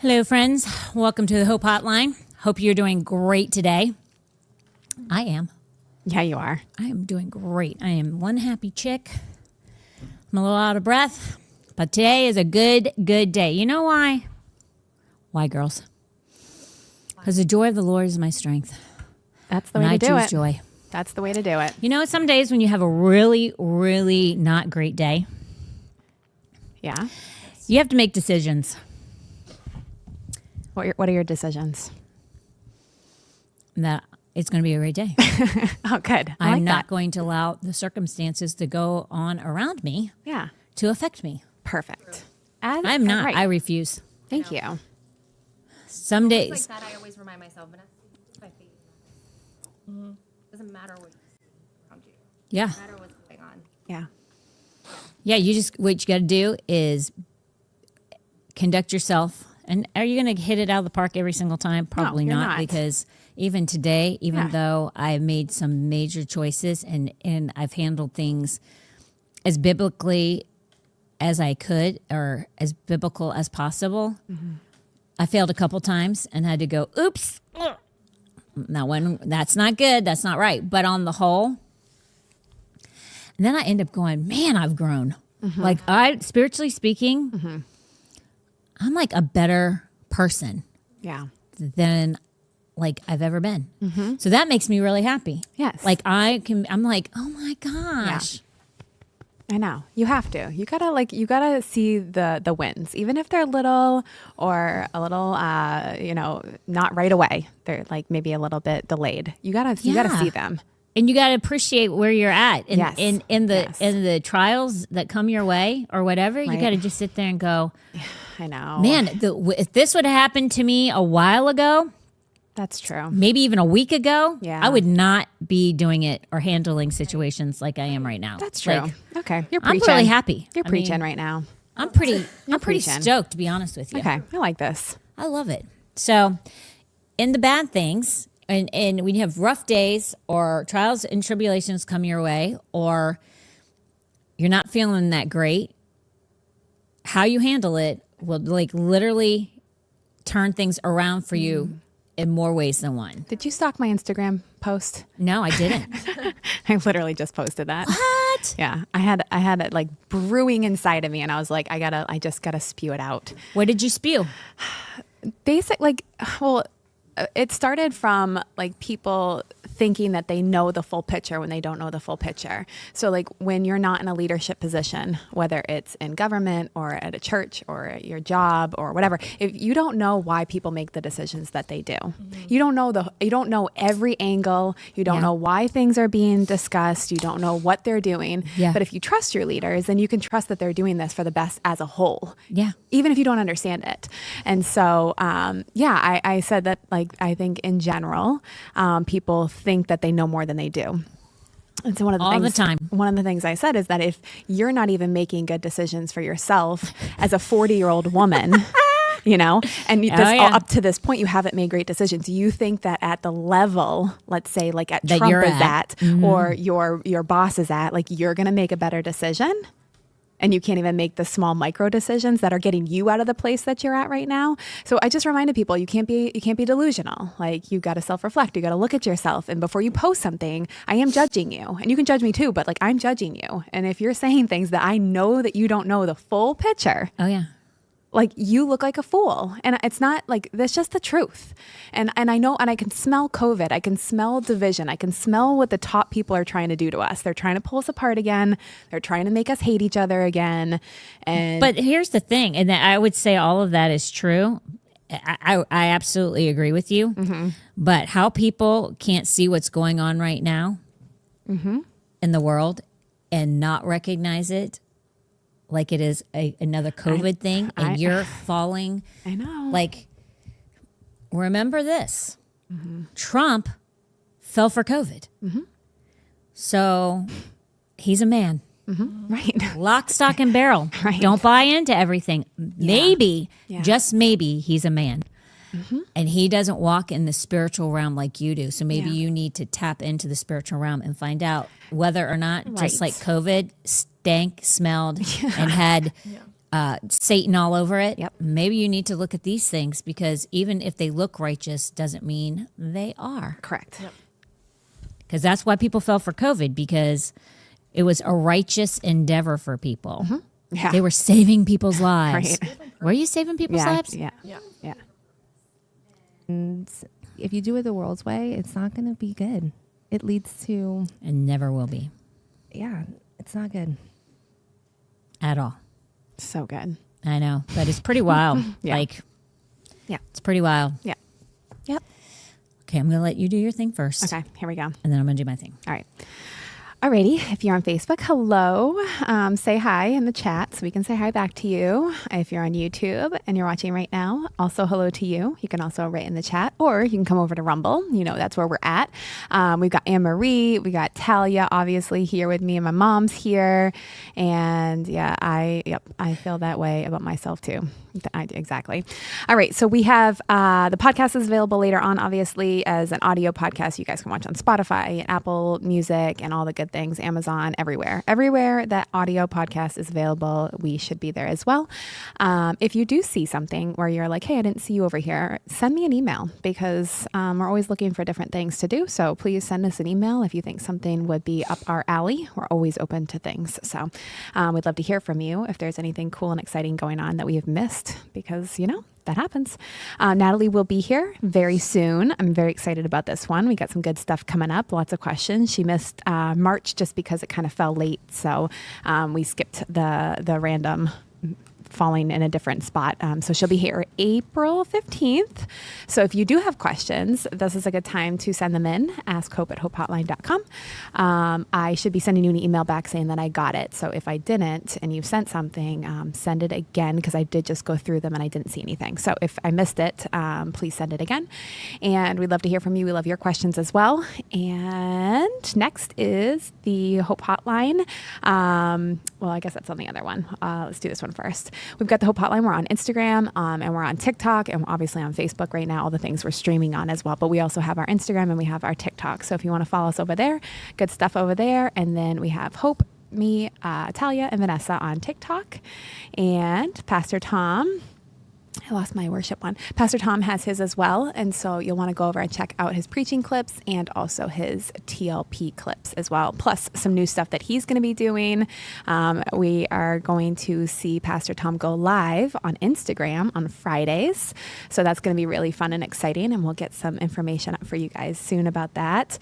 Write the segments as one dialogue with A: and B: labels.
A: Hello, friends. Welcome to the Hope Hotline. Hope you're doing great today. I am.
B: Yeah, you are.
A: I am doing great. I am one happy chick. I'm a little out of breath, but today is a good day. You know why? Why, girls? Because the joy of the Lord is my strength.
B: That's the way to do it.
A: I choose joy.
B: That's the way to do it.
A: You know, some days when you have a really not great day,
B: Yeah.
A: you have to make decisions.
B: What are your decisions?
A: That it's going to be a great day.
B: Oh, good.
A: I'm not going to allow the circumstances to go on around me to affect me.
B: Perfect.
A: I'm not.
B: Right.
A: I refuse.
B: Thank you.
A: Some days.
C: Like that, I always remind myself, Vanessa, my faith. Doesn't matter what you see around you.
A: Yeah.
C: Doesn't matter what's going on.
B: Yeah.
A: Yeah, what you got to do is conduct yourself. And are you going to hit it out of the park every single time? Probably
B: you're
A: not,
B: not.
A: because even today, though I've made some major choices and I've handled things as biblically as I could or as biblical as possible, I failed a couple times and had to go, oops. Now, that's not good. That's not right. But on the whole, and then I end up going, man, I've grown. Like spiritually speaking, I'm like a better person
B: Yeah.
A: than like I've ever been. So that makes me really happy.
B: Yes.
A: Like I'm like, oh my gosh.
B: I know. You have to. You gotta see the wins, even if they're little or a little, not right away. They're like maybe a little bit delayed. You gotta see them.
A: And you got to appreciate where you're at in
B: Yes.
A: in the trials that come your way or whatever.
B: Right.
A: You got to just sit there and go,
B: I know.
A: man, if this would have happened to me a while ago,
B: That's true.
A: maybe even a week ago,
B: Yeah.
A: I would not be doing it or handling situations like I am right now.
B: That's true.
A: Like,
B: Okay. You're
A: I'm
B: preaching.
A: really happy.
B: You're
A: I
B: preaching
A: mean,
B: right now.
A: I'm pretty
B: preaching.
A: stoked, to be honest with you.
B: Okay. I like this.
A: I love it. So, in the bad things, and when you have rough days or trials and tribulations come your way, or you're not feeling that great, how you handle it will like literally turn things around for you in more ways than one.
B: Did you stalk my Instagram post?
A: No, I didn't.
B: I literally just posted that.
A: What?
B: Yeah, I had it like brewing inside of me, and I was like, I just gotta spew it out.
A: What did you spew?
B: It started from like people thinking that they know the full picture when they don't know the full picture. So like when you're not in a leadership position, whether it's in government or at a church or at your job or whatever, if you don't know why people make the decisions that they do, you don't know every angle, you don't know why things are being discussed, you don't know what they're doing.
A: Yeah.
B: But if you trust your leaders, then you can trust that they're doing this for the best as a whole.
A: Yeah.
B: Even if you don't understand it. And so, I said that, like, I think in general, people think that they know more than they do. And so one of the things I said is that if you're not even making good decisions for yourself as a 40-year-old woman, and up to this point, you haven't made great decisions. You think that at the level, let's say like at
A: that
B: Trump
A: you're
B: is at,
A: Mm-hmm.
B: or your boss is at, like you're going to make a better decision. And you can't even make the small micro decisions that are getting you out of the place that you're at right now. So I just reminded people, you can't be delusional. Like you got to self-reflect. You got to look at yourself. And before you post something, I am judging you. And you can judge me too, but like I'm judging you. And if you're saying things that I know that you don't know the full picture,
A: Oh yeah.
B: like you look like a fool. And it's not like, that's just the truth. And I know, and I can smell COVID. I can smell division. I can smell what the top people are trying to do to us. They're trying to pull us apart again. They're trying to make us hate each other again.
A: But here's the thing, and I would say all of that is true. I absolutely agree with you. Mm-hmm. But how people can't see what's going on right now in the world and not recognize it, like it is another COVID thing, and you're falling.
B: I know.
A: Like, remember this. Trump fell for COVID. So he's a man.
B: Right.
A: Lock, stock, and barrel.
B: Right.
A: Don't buy into everything. Maybe,
B: Yeah.
A: just maybe, he's a man. And he doesn't walk in the spiritual realm like you do. So maybe you need to tap into the spiritual realm and find out whether or not, just
B: Right.
A: like COVID stank, smelled, and had Satan all over it.
B: Yep.
A: Maybe you need to look at these things, because even if they look righteous doesn't mean they are.
B: Correct.
A: Because that's why people fell for COVID, because it was a righteous endeavor for people.
B: Yeah.
A: They were saving people's lives.
B: Right.
A: Were you saving people's lives?
B: Yeah.
D: And if you do it the world's way, it's not going to be good. It leads to,
A: And never will be
D: it's not good.
A: at all.
B: So good.
A: I know, but it's pretty wild.
B: Yeah.
A: Yeah, it's pretty wild.
B: Yeah. Yep.
A: Okay, I'm going to let you do your thing first.
B: Okay, here we go.
A: And then I'm going to do my thing.
B: All right. Alrighty, if you're on Facebook, hello. Say hi in the chat so we can say hi back to you. If you're on YouTube and you're watching right now, also hello to you. You can also write in the chat, or you can come over to Rumble. You know, that's where we're at. We've got Anne-Marie, we got Talia, obviously here with me, and my mom's here. And yeah, I feel that way about myself too. I do, exactly. All right, so we have the podcast is available later on, obviously, as an audio podcast. You guys can watch on Spotify and Apple Music and all the good things, Amazon, everywhere. Everywhere that audio podcast is available, we should be there as well. If you do see something where you're like, hey, I didn't see you over here, send me an email, because we're always looking for different things to do. So please send us an email if you think something would be up our alley. We're always open to things. So we'd love to hear from you if there's anything cool and exciting going on that we have missed, because, you know, that happens. Natalie will be here very soon. I'm very excited about this one. We got some good stuff coming up, lots of questions. She missed March just because it kind of fell late. So we skipped the random falling in a different spot. So she'll be here April 15th. So if you do have questions, this is a good time to send them in. Ask Hope at hopehotline.com. I should be sending you an email back saying that I got it. So if I didn't and you've sent something, send it again, because I did just go through them and I didn't see anything. So if I missed it, please send it again. And we'd love to hear from you. We love your questions as well. And next is the Hope Hotline. Well, I guess that's on the other one. Let's do this one first. We've got the Hope Hotline. We're on Instagram and we're on TikTok, and we're obviously on Facebook right now, all the things we're streaming on as well. But we also have our Instagram and we have our TikTok. So if you want to follow us over there, good stuff over there. And then we have Hope, me, Talia, and Vanessa on TikTok. And Pastor Tom, I lost my worship one. Pastor Tom has his as well. And so you'll want to go over and check out his preaching clips and also his TLP clips as well, plus some new stuff that he's going to be doing. We are going to see Pastor Tom go live on Instagram on Fridays. So that's going to be really fun and exciting. And we'll get some information up for you guys soon about that.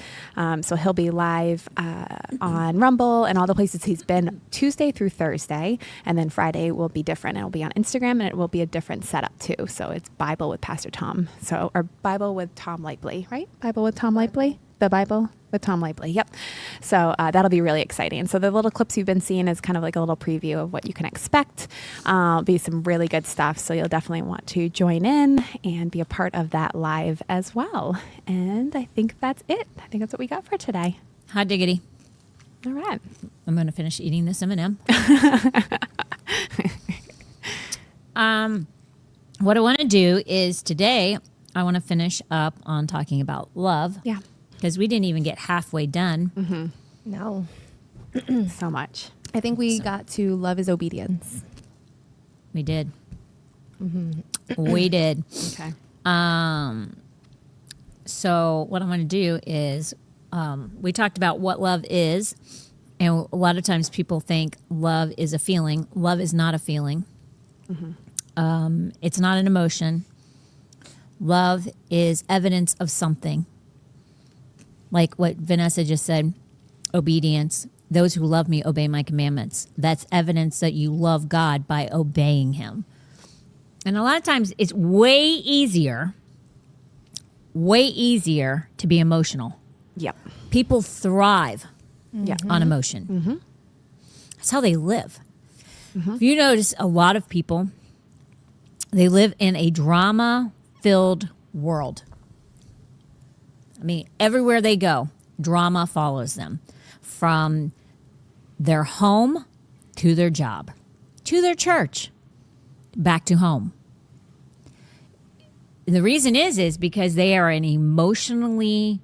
B: So he'll be live on Rumble and all the places he's been Tuesday through Thursday. And then Friday will be different. It'll be on Instagram, and it will be a different setup too. So it's Bible with Pastor Tom. So, or Bible with Tom Lightbley, right? Bible with Tom Lightbley? The Bible with Tom Lightbley. Yep. So that'll be really exciting. So the little clips you've been seeing is kind of like a little preview of what you can expect. Be some really good stuff. So you'll definitely want to join in and be a part of that live as well. And I think that's it. I think that's what we got for today.
A: Hot diggity.
B: All right.
A: I'm going to finish eating this M&M. What I want to do is today, I want to finish up on talking about love.
B: Yeah.
A: Because we didn't even get halfway done.
D: No.
B: So much.
D: I think we got to love is obedience.
A: We did. We did.
B: Okay.
A: So what I'm going to do is we talked about what love is. And a lot of times people think love is a feeling. Love is not a feeling. It's not an emotion. Love is evidence of something. Like what Vanessa just said, obedience. Those who love me obey my commandments. That's evidence that you love God by obeying him. And a lot of times it's way easier to be emotional.
B: Yep.
A: People thrive
B: Yeah.
A: on emotion. That's how they live. If you notice, a lot of people, they live in a drama-filled world. I mean, everywhere they go, drama follows them. From their home to their job, to their church, back to home. The reason is because they are an emotionally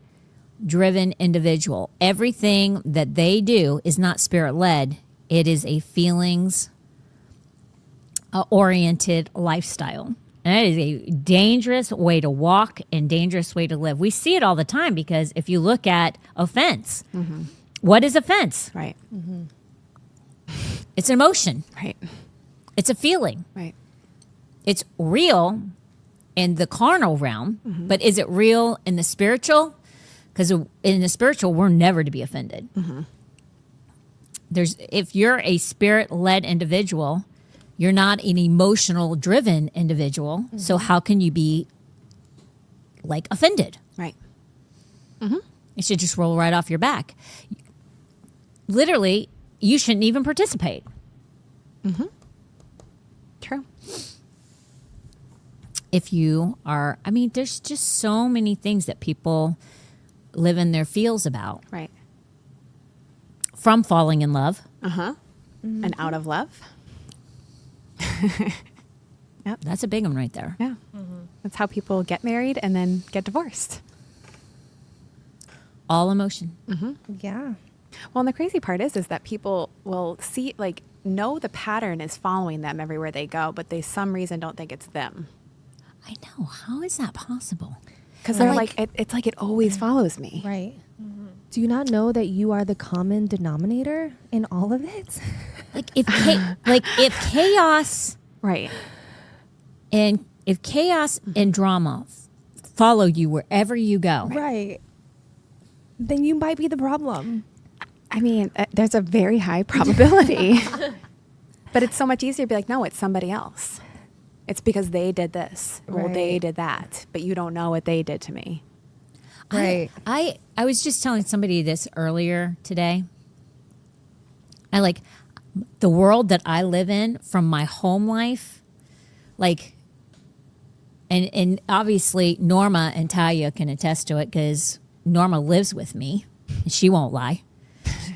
A: driven individual. Everything that they do is not spirit-led. It is a feelings oriented lifestyle. And that is a dangerous way to walk and dangerous way to live. We see it all the time because if you look at offense, what is offense?
B: Right.
A: It's an emotion.
B: Right.
A: It's a feeling.
B: Right.
A: It's real in the carnal realm, but is it real in the spiritual? Because in the spiritual, we're never to be offended. If you're a spirit-led individual, you're not an emotional-driven individual. So how can you be like offended?
B: Right.
A: It should just roll right off your back. Literally, you shouldn't even participate.
B: True.
A: If you are, I mean, there's just so many things that people live in their feels about.
B: Right.
A: From falling in love.
B: And out of love.
A: That's a big one right there.
B: Yeah. That's how people get married and then get divorced.
A: All emotion.
D: Yeah.
B: Well, and the crazy part is that people will know the pattern is following them everywhere they go, but they some reason don't think it's them.
A: I know. How is that possible?
B: Because they're it's like it always follows me.
D: Right. Do you not know that you are the common denominator in all of it?
A: Like if chaos
B: Right.
A: and drama follow you wherever you go.
D: Right. Then you might be the problem.
B: I mean, there's a very high probability. But it's so much easier to be like, no, it's somebody else. It's because they did this or they
D: Right.
B: did that, but you don't know what they did to me.
D: Right.
A: I was just telling somebody this earlier today. I like the world that I live in from my home life, like, and obviously Norma and Talia can attest to it because Norma lives with me and she won't lie.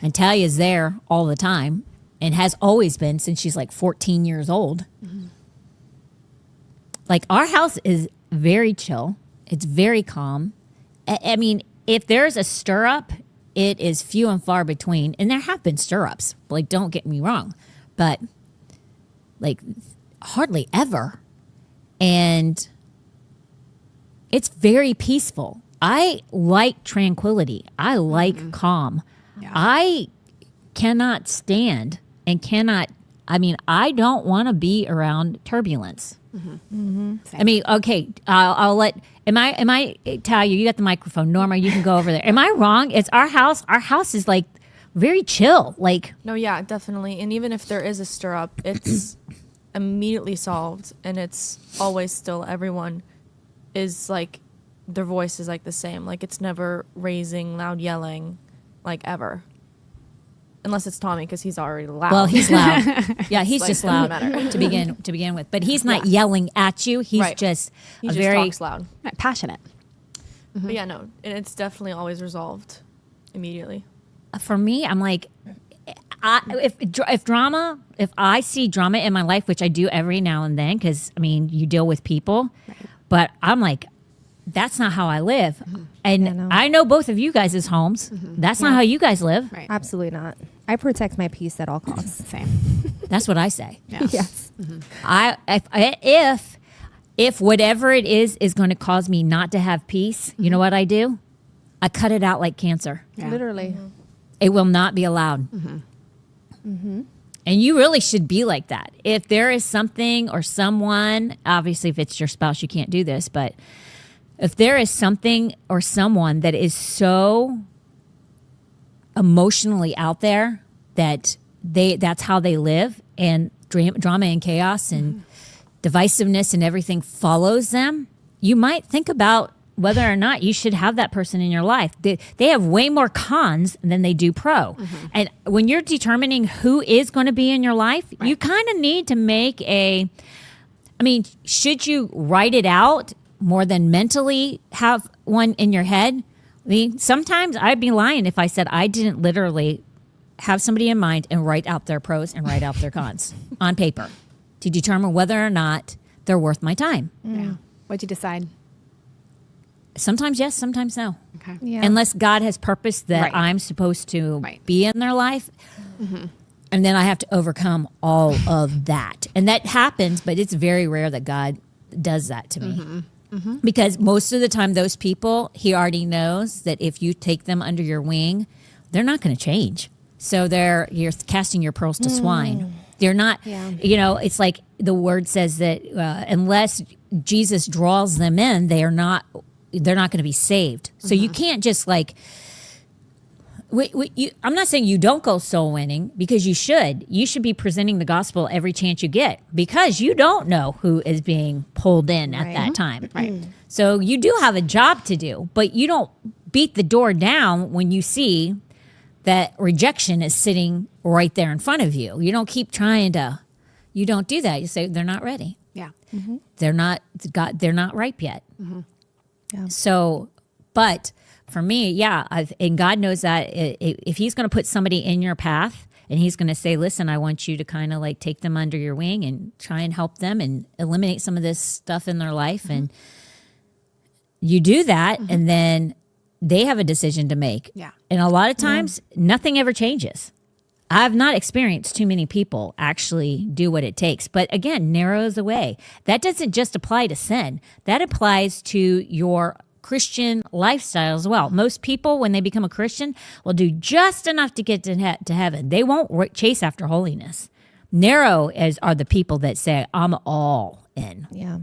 A: And Talia's there all the time and has always been since she's like 14 years old. Like our house is very chill. It's very calm. I mean, if there's a stir up, it is few and far between. And there have been stir ups, like, don't get me wrong, but like hardly ever. And it's very peaceful. I like tranquility. I like calm.
B: Yeah.
A: I cannot stand and I don't want to be around turbulence. I mean, okay, I'll let, am I, Talia, you got the microphone. Norma, you can go over there. Am I wrong? It's our house. Our house is like very chill. Like,
E: No, yeah, definitely. And even if there is a stir up, it's immediately solved and it's always still everyone is like their voice is like the same. Like it's never raising, loud yelling, like ever. Unless it's Tommy because he's already loud.
A: well, he's loud. Yeah, he's
E: Like,
A: just
E: doesn't
A: loud
E: matter.
A: to begin with. But he's not yelling at you. He's
E: Right.
A: just
E: he
A: a
E: just
A: very
E: talks loud.
B: Passionate.
E: But yeah, no, and it's definitely always resolved immediately.
A: for me. I'm like, if I see drama in my life, which I do every now and then, because I mean, you deal with people, but I'm like, that's not how I live. And
D: Yeah, no.
A: I know both of you guys' homes. That's not how you guys live.
B: Right.
D: Absolutely not. I protect my peace at all costs.
B: Same.
A: That's what I say.
B: Yeah.
D: Yes.
A: If whatever it is going to cause me not to have peace, you know what I do? I cut it out like cancer.
B: Yeah.
D: Literally.
A: It will not be allowed. And you really should be like that. If there is something or someone, obviously if it's your spouse, you can't do this, but if there is something or someone that is so emotionally out there that that's how they live, and drama and chaos and divisiveness and everything follows them, you might think about whether or not you should have that person in your life. They have way more cons than they do pro. And when you're determining who is going to be in your life, you kind of need to make should you write it out more than mentally have one in your head? I mean, sometimes I'd be lying if I said I didn't literally have somebody in mind and write out their pros and write out their cons on paper to determine whether or not they're worth my time.
B: Yeah. What'd you decide?
A: Sometimes yes, sometimes no.
B: Okay.
D: Yeah.
A: Unless God has purposed that
B: Right.
A: I'm supposed to
B: Right.
A: be in their life. And then I have to overcome all of that. And that happens, but it's very rare that God does that to me. Because most of the time, those people, he already knows that if you take them under your wing, they're not going to change. So you're casting your pearls to swine. They're not, it's like the word says that unless Jesus draws them in, they're not going to be saved. So you can't just like, I'm not saying you don't go soul winning, because you should. You should be presenting the gospel every chance you get, because you don't know who is being pulled in at that time.
B: Right.
A: So you do have a job to do, but you don't beat the door down when you see that rejection is sitting right there in front of you. You don't keep trying to. You don't do that. You say they're not ready.
B: Yeah.
A: They're not ripe yet.
D: Yeah.
A: So, but for me, and God knows that if he's going to put somebody in your path and he's going to say, listen, I want you to kind of like take them under your wing and try and help them and eliminate some of this stuff in their life. And you do that, and then they have a decision to make.
B: Yeah.
A: And a lot of times, nothing ever changes. I've not experienced too many people actually do what it takes. But again, narrows the way. That doesn't just apply to sin. That applies to your Christian lifestyle as well. Most people, when they become a Christian, will do just enough to get to heaven. They won't chase after holiness. Narrow are the people that say, I'm all in.
D: Yeah.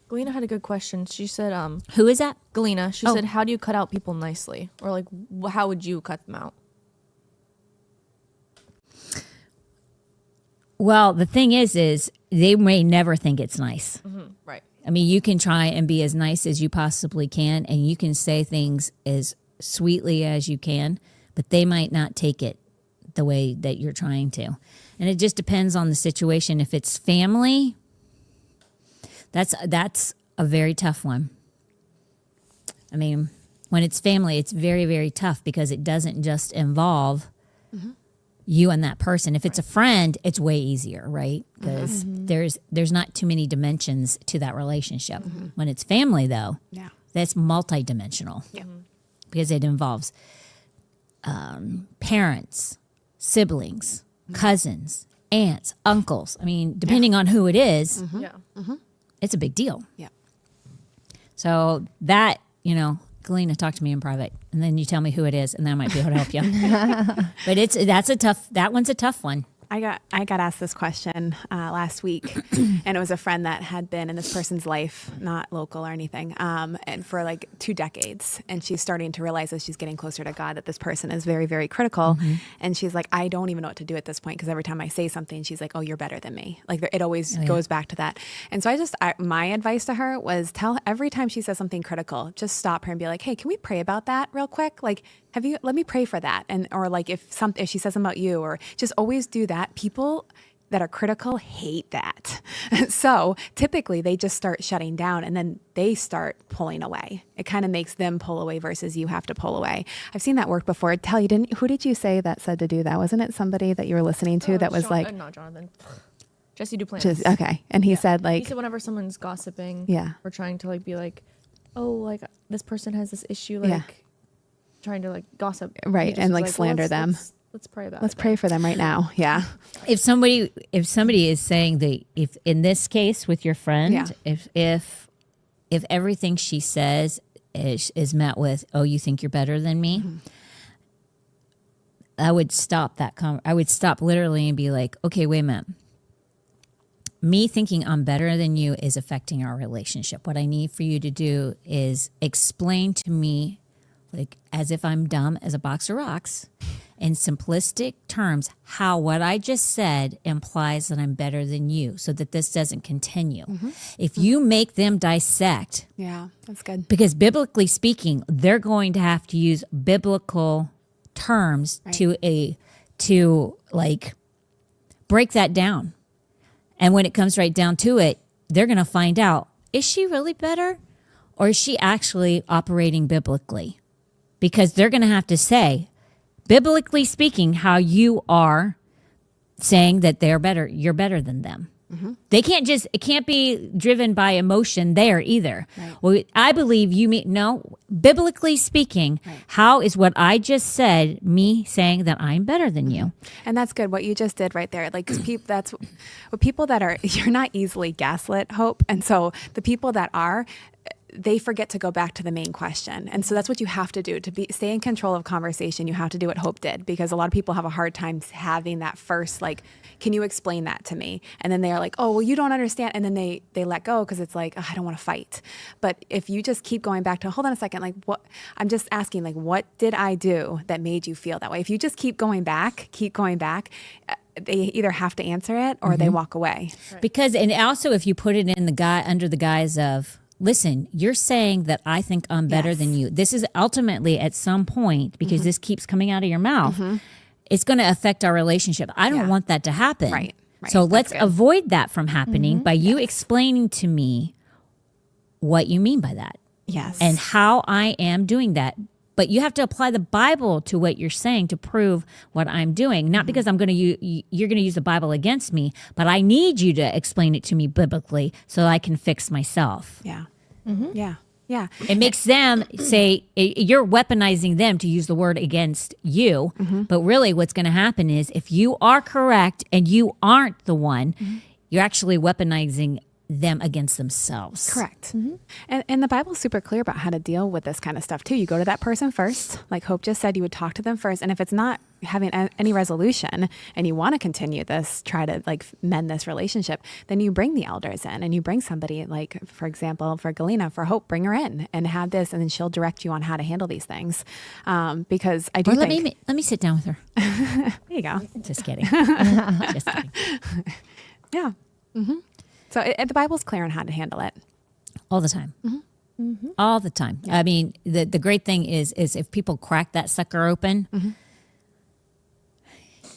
E: Galena had a good question. She said,
A: Who is that?
E: Galena, she said, how do you cut out people nicely? Or like, how would you cut them out?
A: Well, the thing is they may never think it's nice.
E: Right.
A: I mean, you can try and be as nice as you possibly can, and you can say things as sweetly as you can, but they might not take it the way that you're trying to. And it just depends on the situation. If it's family, that's a very tough one. I mean, when it's family, it's very, very tough, because it doesn't just involve you and that person. If it's a friend, it's way easier, right? Because there's not too many dimensions to that relationship. When it's family, though, that's multidimensional.
B: Yeah.
A: Because it involves parents, siblings, cousins, aunts, uncles. I mean, depending on who it is,
E: Yeah.
A: it's a big deal.
B: Yeah.
A: So that, Galena, talk to me in private, and then you tell me who it is, and then I might be able to help you. But that one's a tough one.
B: I got asked this question last week, and it was a friend that had been in this person's life, not local or anything, and for like 2 decades. And she's starting to realize as she's getting closer to God that this person is very, very critical. And she's like, I don't even know what to do at this point, because every time I say something, she's like, oh, you're better than me. Like it always goes back to that. And so my advice to her was every time she says something critical, just stop her and be like, hey, can we pray about that real quick? Like, let me pray for that. And, or like if she says something about you, or just always do that. People that are critical hate that. So typically they just start shutting down, and then they start pulling away. It kind of makes them pull away versus you have to pull away. I've seen that work before. Who did you say that said to do that? Wasn't it somebody that you were listening to that was like,
E: not Jonathan. Jesse Duplantis.
B: okay. And he said like,
E: he said whenever someone's gossiping, or trying to like be like, oh, like this person has this issue, like trying to like gossip,
B: right, and like slander them.
E: Let's pray about it.
B: Let's pray for them right now. Yeah.
A: If somebody is saying if in this case with your friend, if everything she says is met with, oh, you think you're better than me, I would stop I would stop literally and be like, okay, wait a minute. Me thinking I'm better than you is affecting our relationship. What I need for you to do is explain to me, like as if I'm dumb as a box of rocks, in simplistic terms, how what I just said implies that I'm better than you, so that this doesn't continue. If you make them dissect,
B: that's good.
A: because biblically speaking, they're going to have to use biblical terms to like break that down. And when it comes right down to it, they're going to find out, is she really better, or is she actually operating biblically? Because they're going to have to say, biblically speaking, how you are saying that they're better, you're better than them. They can't just, it can't be driven by emotion there either.
B: Right.
A: Well, I believe you mean, no, biblically speaking, how is what I just said me saying that I'm better than you?
B: And that's good. What you just did right there. Like, 'cause that's what people that are, you're not easily gaslit, Hope. And so the people that are, they forget to go back to the main question. And so that's what you have to do to stay in control of conversation. You have to do what Hope did, because a lot of people have a hard time having that first, like, can you explain that to me? And then they're like, oh, well, you don't understand. And then they let go because it's like, oh, I don't want to fight. But if you just keep going back to, hold on a second, like, what, I'm just asking, like, what did I do that made you feel that way? If you just keep going back, they either have to answer it or they walk away.
A: Because, and also if you put it in under the guise of, listen, you're saying that I think I'm better than you. This is ultimately at some point, because this keeps coming out of your mouth, it's going to affect our relationship. I don't want that to happen.
B: Right.
A: So let's avoid that from happening by you explaining to me what you mean by that.
B: Yes.
A: And how I am doing that. But you have to apply the Bible to what you're saying to prove what I'm doing. Not because you're going to use the Bible against me, but I need you to explain it to me biblically so I can fix myself.
B: Yeah. Yeah. Yeah.
A: It makes them say, you're weaponizing them to use the word against you. But really what's going to happen is if you are correct and you aren't the one, you're actually weaponizing them against themselves.
B: Correct. And the Bible's super clear about how to deal with this kind of stuff too. You go to that person first, like Hope just said, you would talk to them first. And if it's not having any resolution and you want to continue this, try to like mend this relationship, then you bring the elders in and you bring somebody, like, for example, for Galena, for Hope, bring her in and have this, and then she'll direct you on how to handle these things. Because I do think...
A: Let me sit down with her.
B: There you go.
A: Just kidding. Just kidding.
B: Yeah. So the Bible's clear on how to handle it.
A: All the time. All the time. I mean, the great thing is if people crack that sucker open,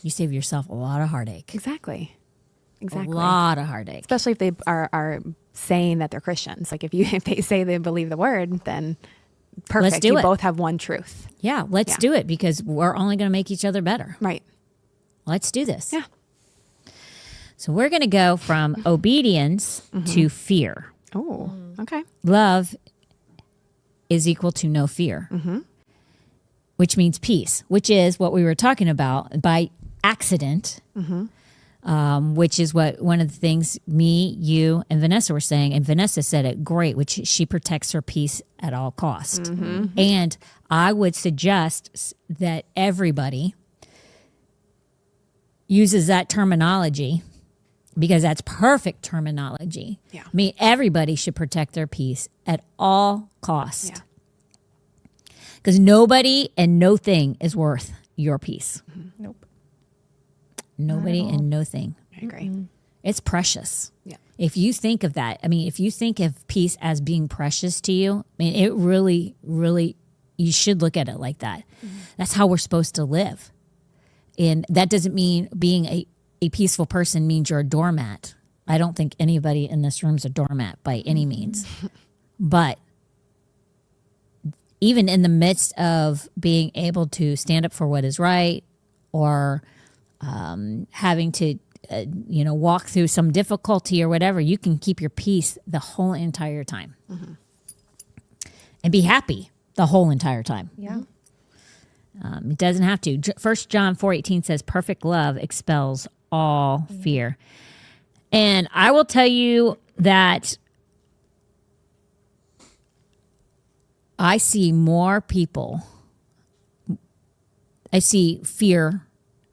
A: you save yourself a lot of heartache.
B: Exactly.
A: A lot of heartache.
B: Especially if they are saying that they're Christians. Like if they say they believe the word, then perfect.
A: Let's do
B: you
A: it.
B: both have one truth.
A: Yeah, let's do it, because we're only going to make each other better.
B: Right.
A: Let's do this.
B: Yeah.
A: So we're going to go from obedience to fear.
B: Oh, okay.
A: Love is equal to no fear, which means peace, which is what we were talking about by accident, which is what one of the things me, you, and Vanessa were saying. And Vanessa said it great, which she protects her peace at all cost. And I would suggest that everybody uses that terminology, because that's perfect terminology.
B: Yeah.
A: I mean, everybody should protect their peace at all cost.
B: Yeah.
A: Because nobody and no thing is worth your peace.
D: Nope.
A: Nobody and no thing.
B: I agree.
A: It's precious.
B: Yeah.
A: If you think of that, I mean, if you think of peace as being precious to you, I mean, it really, really, you should look at it like that. That's how we're supposed to live. And that doesn't mean being a peaceful person means you're a doormat. I don't think anybody in this room is a doormat by any means. But even in the midst of being able to stand up for what is right, or having to, walk through some difficulty or whatever, you can keep your peace the whole entire time and be happy the whole entire time.
D: Yeah.
A: It doesn't have to. 1 John 4:18 says, perfect love expels all fear. And I will tell you that I see more people, I see fear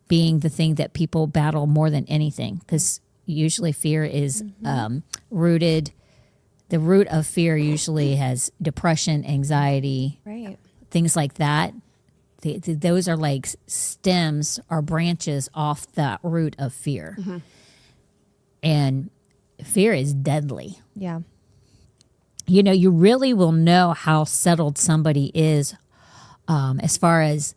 A: being the thing that people battle more than anything, because usually fear is rooted, the root of fear usually has depression, anxiety,
D: Right.
A: things like that. Those are like stems or branches off the root of fear. And fear is deadly.
D: Yeah.
A: You really will know how settled somebody is as far as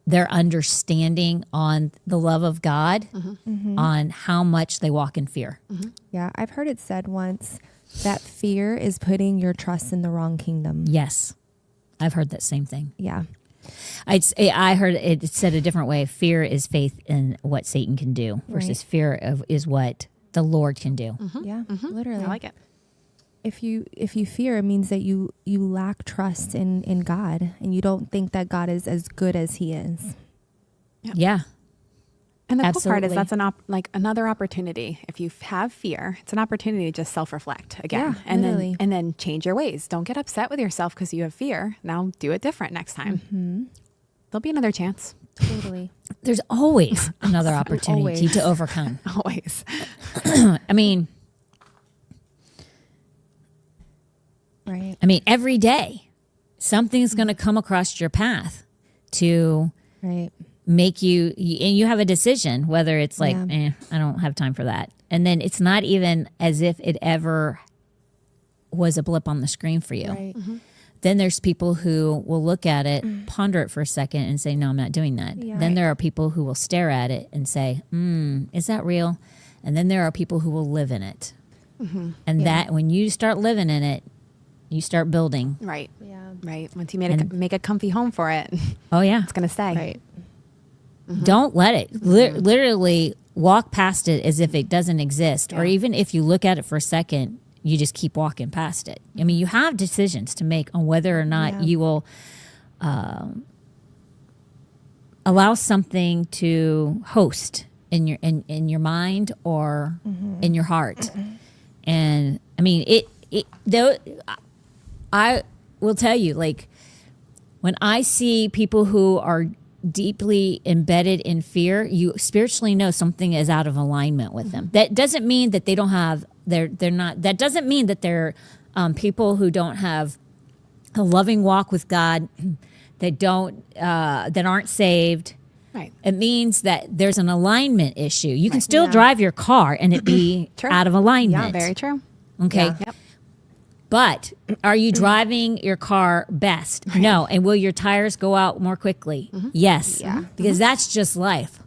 A: their understanding on the love of God, on how much they walk in fear.
D: Yeah. I've heard it said once that fear is putting your trust in the wrong kingdom.
A: Yes. I've heard that same thing.
D: Yeah.
A: I heard it said a different way. Fear is faith in what Satan can do versus fear is what the Lord can do.
D: Yeah, literally.
B: I like it.
D: If you fear, it means that you lack trust in God, and you don't think that God is as good as He is.
A: Yeah.
B: And the cool part is
A: Absolutely.
B: that's another opportunity. If you have fear, it's an opportunity to just self-reflect again,
D: Yeah,
B: and
D: literally.
B: then change your ways. Don't get upset with yourself because you have fear. Now do it different next time. There'll be another chance.
D: Totally.
A: There's always another opportunity
D: Always.
A: to overcome.
B: Always.
A: I mean,
D: Right.
A: every day something's going to come across your path to
D: Right.
A: make you, and you have a decision whether it's like,
D: Yeah.
A: I don't have time for that. And then it's not even as if it ever was a blip on the screen for you.
D: Right.
A: Then there's people who will look at it, ponder it for a second and say, no, I'm not doing that.
D: Yeah.
A: Then there are people who will stare at it and say, is that real? And then there are people who will live in it. And that when you start living in it, you start building.
B: Right.
D: Yeah.
B: Right. Once you make a comfy home for it, it's
A: Oh, yeah.
B: going to stay.
D: Right.
A: Don't let it literally walk past it as if it doesn't exist. Or
B: Yeah.
A: even if you look at it for a second, you just keep walking past it. I mean, you have decisions to make on whether or not
D: Yeah.
A: you will allow something to host in your mind or in your heart. And I mean, I will tell you, like, when I see people who are deeply embedded in fear, you spiritually know something is out of alignment with them. That doesn't mean that they don't have, they're not, that doesn't mean that they're people who don't have a loving walk with God, that aren't saved.
B: Right.
A: It means that there's an alignment issue. You can still drive your car and it be
B: True.
A: out of alignment.
B: Yeah. Very true.
A: Okay.
D: Yeah.
B: Yep.
A: But are you driving your car best? No. And will your tires go out more quickly? Yes.
D: Yeah.
A: Because that's just life.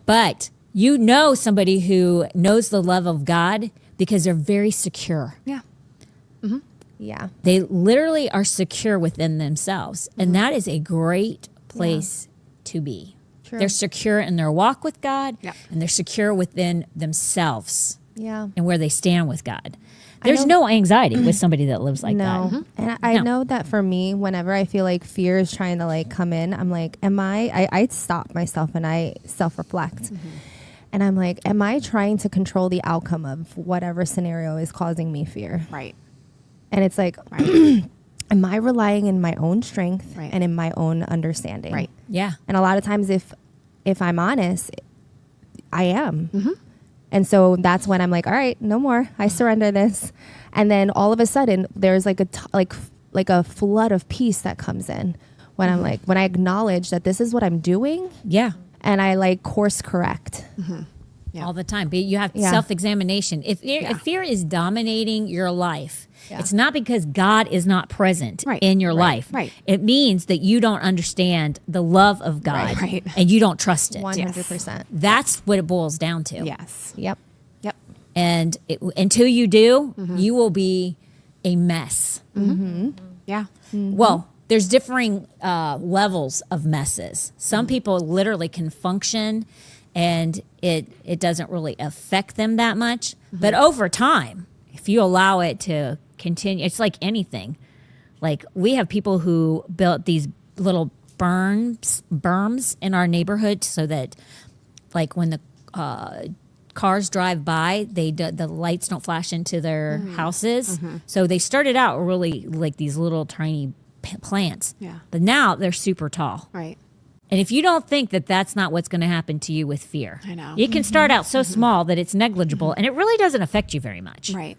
A: But you know somebody who knows the love of God because they're very secure.
B: Yeah.
D: Yeah.
A: They literally are secure within themselves. And that is a great place to be.
D: True.
A: They're secure in their walk with God,
B: Yep.
A: and they're secure within themselves
D: Yeah.
A: and where they stand with God. There's no anxiety with somebody that lives like
D: No.
A: that.
D: And I
A: No.
D: know that for me, whenever I feel like fear is trying to like come in, I'm like, I stop myself and I self-reflect. And I'm like, am I trying to control the outcome of whatever scenario is causing me fear?
B: Right.
D: And it's like,
B: Right.
D: am I relying in my own strength
B: Right.
D: and in my own understanding?
B: Right.
A: Yeah.
D: And a lot of times, if I'm honest, I am. And so that's when I'm like, all right, no more. I surrender this. And then all of a sudden, there's like like a flood of peace that comes in when I'm like, when I acknowledge that this is what I'm doing,
A: Yeah.
D: and I like course correct.
B: Yeah.
A: All the time. But you have
D: Yeah.
A: self-examination. If fear is dominating your life,
D: Yeah.
A: it's not because God is not present
B: Right.
A: in your
B: Right.
A: life.
B: Right.
A: It means that you don't understand the love of God
B: Right.
A: and you don't trust it.
D: 100%.
A: That's what it boils down to.
B: Yes.
D: Yep.
B: Yep.
A: And until you do, you will be a mess.
B: Yeah.
A: Well, there's differing levels of messes. Some people literally can function and it doesn't really affect them that much. But over time, if you allow it to continue, it's like anything. Like we have people who built these little berms in our neighborhood so that like when the cars drive by, the lights don't flash into their houses. So they started out really like these little tiny plants.
B: Yeah.
A: But now they're super tall.
B: Right.
A: And if you don't think that that's not what's going to happen to you with fear,
B: I know.
A: it can start out so small that it's negligible and it really doesn't affect you very much
B: Right.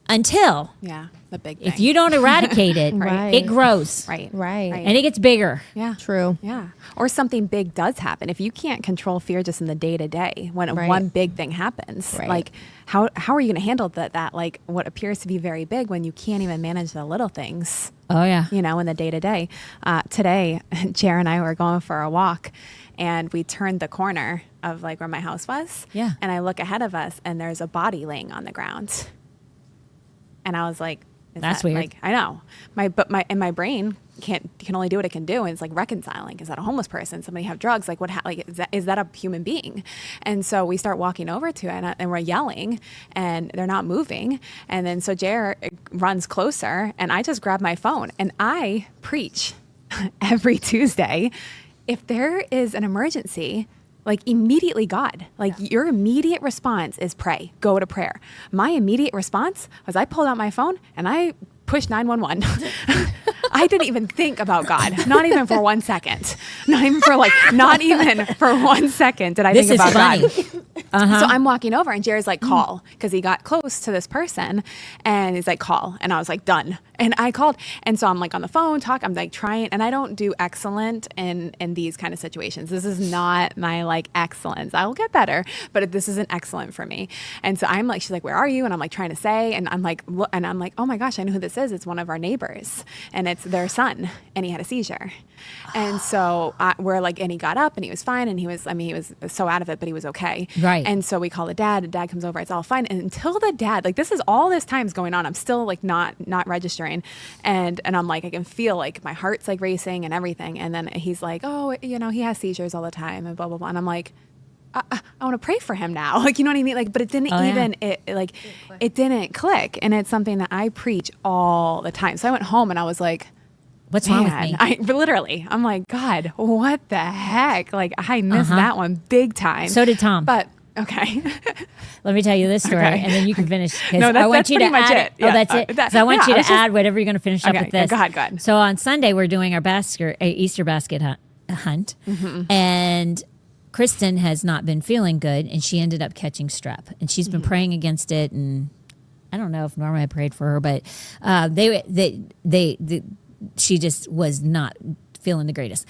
A: until
B: Yeah. The big thing.
A: if you don't eradicate it,
D: Right.
A: it grows
B: Right.
D: Right.
A: and it gets bigger.
B: Yeah.
D: True.
B: Yeah. Or something big does happen. If you can't control fear just in the day to day, when
D: Right.
B: one big thing happens,
D: Right.
B: like how are you going to handle that like what appears to be very big when you can't even manage the little things,
A: Oh, yeah.
B: you know, in the day to day? Today, Chair and I were going for a walk and we turned the corner of like where my house was.
A: Yeah.
B: And I look ahead of us and there's a body laying on the ground. And I was like,
A: That's weird.
B: Like, I know my brain can only do what it can do. And it's like reconciling. Is that a homeless person? Somebody have drugs? Like is that a human being? And so we start walking over to it and we're yelling and they're not moving. And then so Jer runs closer and I just grab my phone and I preach every Tuesday. If there is an emergency, like immediately God, like your immediate response is pray, go to prayer. My immediate response was I pulled out my phone and I pushed 911. I didn't even think about God, not even for 1 second. Not even for 1 second did I think about God. So I'm walking over and Jerry's like, call, because he got close to this person and he's like, call. And I was like, done. And I called. And so I'm like on the phone, I'm like trying, and I don't do excellent in these kind of situations. This is not my like excellence. I'll get better, but this isn't excellent for me. And so I'm like, she's like, where are you? And I'm like trying to say, and I'm like, oh my gosh, I know who this is. It's one of our neighbors and it's their son and he had a seizure. And so we're like, and he got up and he was fine. And he was so out of it, but he was okay.
A: Right.
B: And so we call the dad comes over, it's all fine. And until the dad, like this is all this time's going on. I'm still like not registering. And I'm like, I can feel like my heart's like racing and everything. And then he's like, oh, he has seizures all the time and blah, blah, blah. And I'm like, I want to pray for him now. Like, you know what I mean? Like, but it didn't it didn't click. And it's something that I preach all the time. So I went home and I was like,
A: what's wrong with me?
B: I'm like, God, what the heck? Like I missed that one big time.
A: So did Tom.
B: But okay.
A: Let me tell you this story, and then you can finish.
B: No,
A: that's
B: pretty much it.
A: Oh, that's it. So I want you to add whatever you're going to finish up with this.
B: Go ahead.
A: So on Sunday, we're doing our Easter basket hunt, and Kristen has not been feeling good, and she ended up catching strep, and she's been praying against it. And I don't know if Norma had prayed for her, but she just was not feeling the greatest.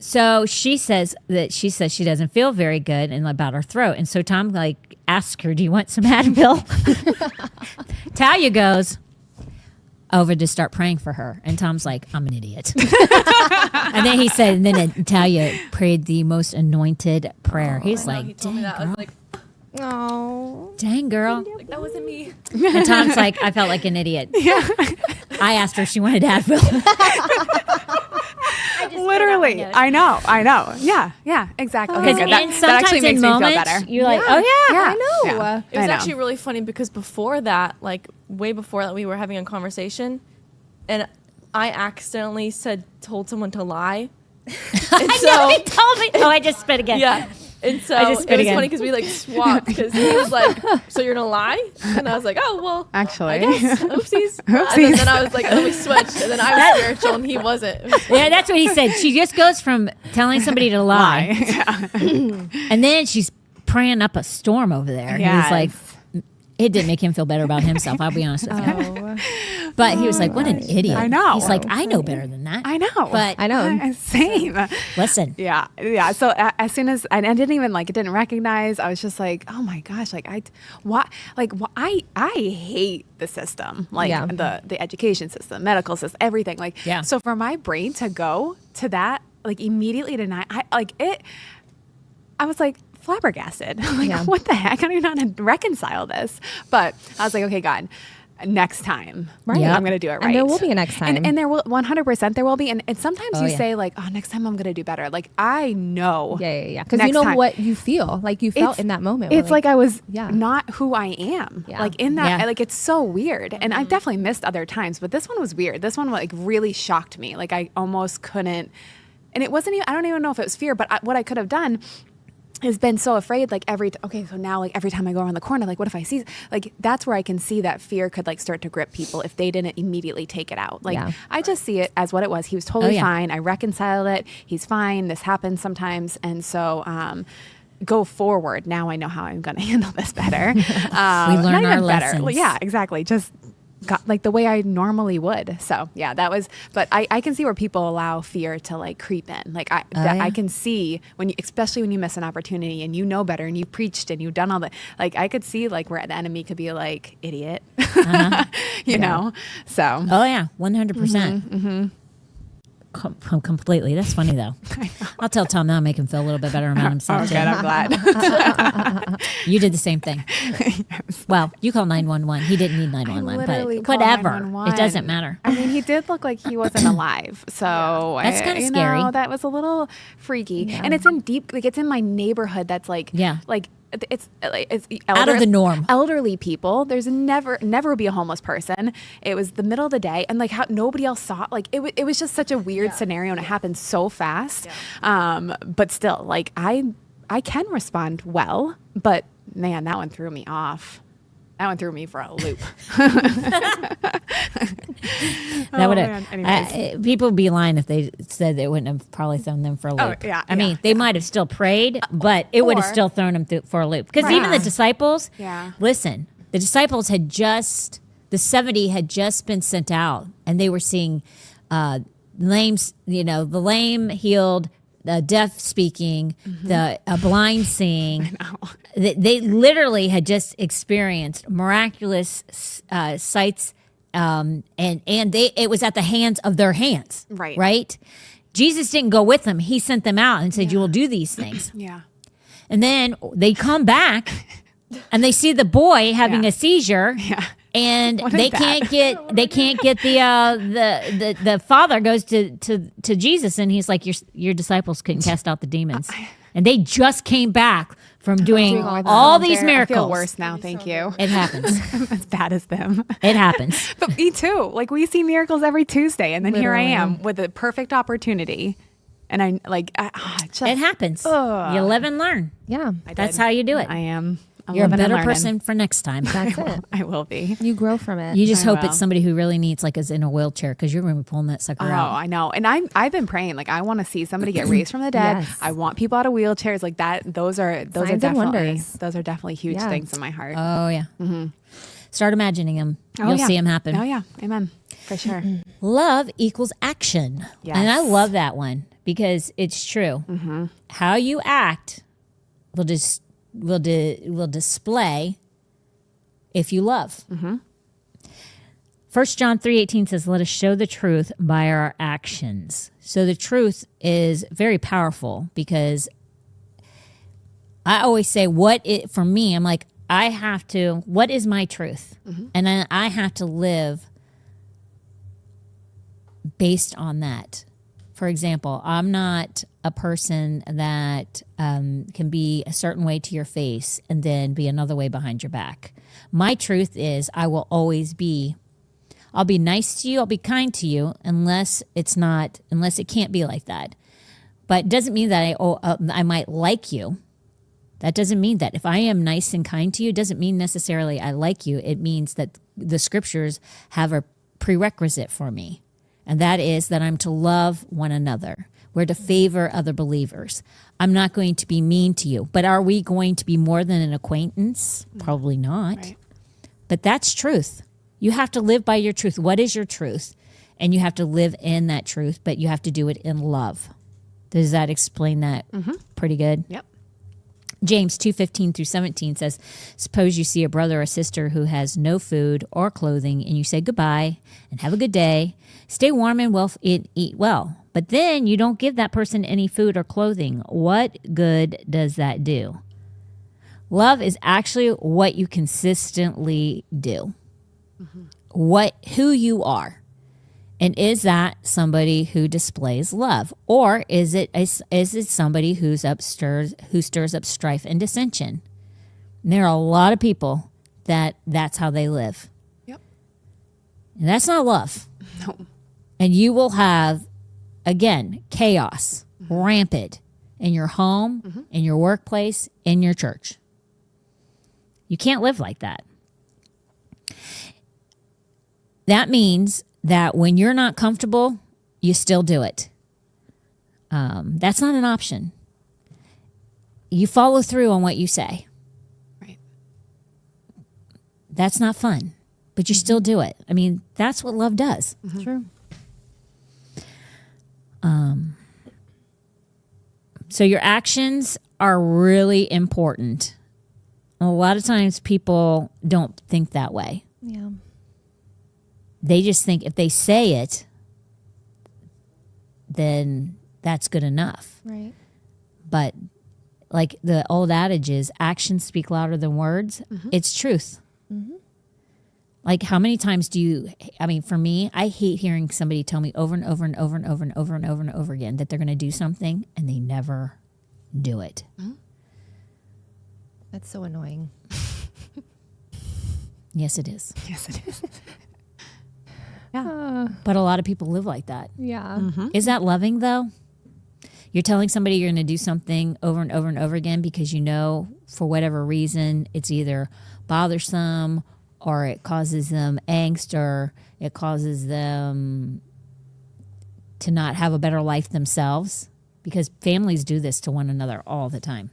A: So she says she doesn't feel very good and about her throat. And so Tom like asks her, do you want some Advil? Talia goes over to start praying for her. And Tom's like, I'm an idiot. And then he said, and then Talia prayed the most anointed prayer. He's like,
E: he told me that. I was like,
D: Oh,
A: dang girl.
E: like, that wasn't me.
A: And Tom's like, I felt like an idiot.
B: Yeah.
A: I asked her if she wanted Advil.
B: Literally. I know. Yeah, exactly.
A: Because sometimes in moments, you're like, oh yeah,
B: Yeah.
D: I know.
B: Yeah.
E: It was
B: I know.
E: actually really funny because before that, like way before that, we were having a conversation, and I accidentally told someone to lie. And
A: I know, he told me. Oh, I just spit again.
E: Yeah. And so
A: I just
E: it
A: spit
E: was
A: again.
E: funny because we like swapped because he was like, so you're gonna lie? And I was like, oh, well,
B: Actually.
E: I guess. Oopsies. And then I was like, and then we switched. And then I was spiritual and he wasn't.
A: Yeah, that's what he said. She just goes from telling somebody to lie,
B: Yeah.
A: and then she's praying up a storm over there. He was like, it didn't make him feel better about himself. I'll be honest with you. But he was like, what an idiot.
B: I know.
A: He's like, I know better than that.
B: I know.
A: But
D: I know.
B: Same.
A: listen.
B: Yeah. So as soon as I didn't even it didn't recognize, I was just like, oh my gosh, I hate the system, the education system, medical system, everything. So for my brain to go to that, immediately tonight, I was like flabbergasted. What the heck? I don't even know how to reconcile this. But I was like, okay, God, next time,
D: Right.
B: I'm going to do it right.
D: And there will be a next time.
B: And there will 100% there will be. And sometimes you say next time I'm going to do better. I know.
D: Yeah. Because you know what you feel. Like you felt in that moment.
B: It's like I was not who I am.
D: Yeah.
B: In that, it's so weird. And I've definitely missed other times, but this one was weird. This one really shocked me. I almost couldn't. And it wasn't even, I don't even know if it was fear, but what I could have done has been so afraid, so now every time I go around the corner, what if I see, that's where I can see that fear could start to grip people if they didn't immediately take it out. I just see it as what it was. He was totally fine. I reconciled it. He's fine. This happens sometimes. And so, go forward. Now I know how I'm going to handle this better.
A: We learn our lessons.
B: Well, yeah, exactly. Just got the way I normally would. So yeah, that was, but I can see where people allow fear to creep in. I can see especially when you miss an opportunity and you know better and you preached and you've done all that. I could see where the enemy could be idiot, you know? So.
A: Oh yeah, 100%. completely. That's funny though. I'll tell Tom that'll make him feel a little bit better about himself.
B: Good, I'm glad.
A: You did the same thing. Well, you call 911. He didn't need 911,
B: literally
A: but
B: called
A: whatever.
B: 911.
A: It doesn't matter.
B: I mean, he did look like he wasn't alive. So
A: That's kinda scary.
B: That was a little freaky. And it's in it's in my neighborhood. That's like, it's
A: Out of the norm.
B: Elderly people. There's never will be a homeless person. It was the middle of the day, and like how nobody else saw it. Like it was just such a weird scenario, and it happened so fast. But still, like I can respond well, but man, that one threw me off. That one threw me for a loop.
A: That would have. People would be lying if they said they wouldn't have probably thrown them for a loop. I mean, they might have still prayed, but it would have still thrown them for a loop. Because even the disciples, listen, the disciples had just, the 70 had just been sent out, and they were seeing lames, the lame healed, the deaf speaking, the blind seeing. They literally had just experienced miraculous sights, and it was at the hands of their hands. Right. Jesus didn't go with them; He sent them out and said, "You will do these things." And then they come back, and they see the boy having a seizure. And they can't get the father goes to Jesus, and he's like, your disciples couldn't cast out the demons, and they just came back from doing all these miracles.
B: I feel worse now. Thank you.
A: It happens.
B: As bad as them.
A: It happens.
B: But me too. Like we see miracles every Tuesday, and then here I am with a perfect opportunity, and it
A: happens. You live and learn.
D: Yeah,
A: that's how you do it.
B: I am.
A: You're a better person for next time.
D: That's it.
B: I will be.
D: You grow from it.
A: You just hope it's somebody who really needs, like, is in a wheelchair, because you're going to be pulling that sucker out.
B: Oh, I know. And I've been praying. Like, I want to see somebody get raised from the dead.
D: Yes.
B: I want people out of wheelchairs like that. Those are definitely huge things in my heart.
A: Oh yeah. Start imagining them. You'll see them happen.
B: Oh yeah. Amen. For sure.
A: Love equals action.
B: Yes.
A: And I love that one because it's true. How you act will display if you love. 1 John 3:18 says, "Let us show the truth by our actions." So the truth is very powerful, because I always say for me, I'm like, what is my truth? And then I have to live based on that. For example, I'm not a person that can be a certain way to your face and then be another way behind your back. My truth is I'll be nice to you, I'll be kind to you, unless it can't be like that. But it doesn't mean that I might like you. That doesn't mean that. If I am nice and kind to you, it doesn't mean necessarily I like you. It means that the scriptures have a prerequisite for me. And that is that I'm to love one another. We're to favor other believers. I'm not going to be mean to you. But are we going to be more than an acquaintance? Probably not.
B: Right.
A: But that's truth. You have to live by your truth. What is your truth? And you have to live in that truth, but you have to do it in love. Does that explain that pretty good?
B: Yep.
A: James 2:15-17 says, "Suppose you see a brother or sister who has no food or clothing, and you say goodbye and have a good day. Stay warm and eat well. But then you don't give that person any food or clothing. What good does that do?" Love is actually what you consistently do. Who you are. And is that somebody who displays love? Or is it somebody who stirs up strife and dissension? And there are a lot of people that's how they live.
B: Yep.
A: And that's not love.
B: No.
A: And you will have, again, chaos, rampant in your home, in your workplace, in your church. You can't live like that. That means that when you're not comfortable, you still do it. That's not an option. You follow through on what you say.
B: Right.
A: That's not fun, but you still do it. I mean, that's what love does.
D: True.
A: So your actions are really important. A lot of times people don't think that way.
D: Yeah.
A: They just think if they say it, then that's good enough.
D: Right.
A: But like the old adage is, actions speak louder than words. It's truth. Like, how many times for me, I hate hearing somebody tell me over and over and over and over and over and over and over again that they're going to do something and they never do it.
D: That's so annoying.
A: Yes, it is.
B: Yes, it is.
A: But a lot of people live like that.
D: Yeah.
A: Is that loving, though? You're telling somebody you're going to do something over and over and over again because you know, for whatever reason, it's either bothersome or it causes them angst or it causes them to not have a better life themselves, because families do this to one another all the time.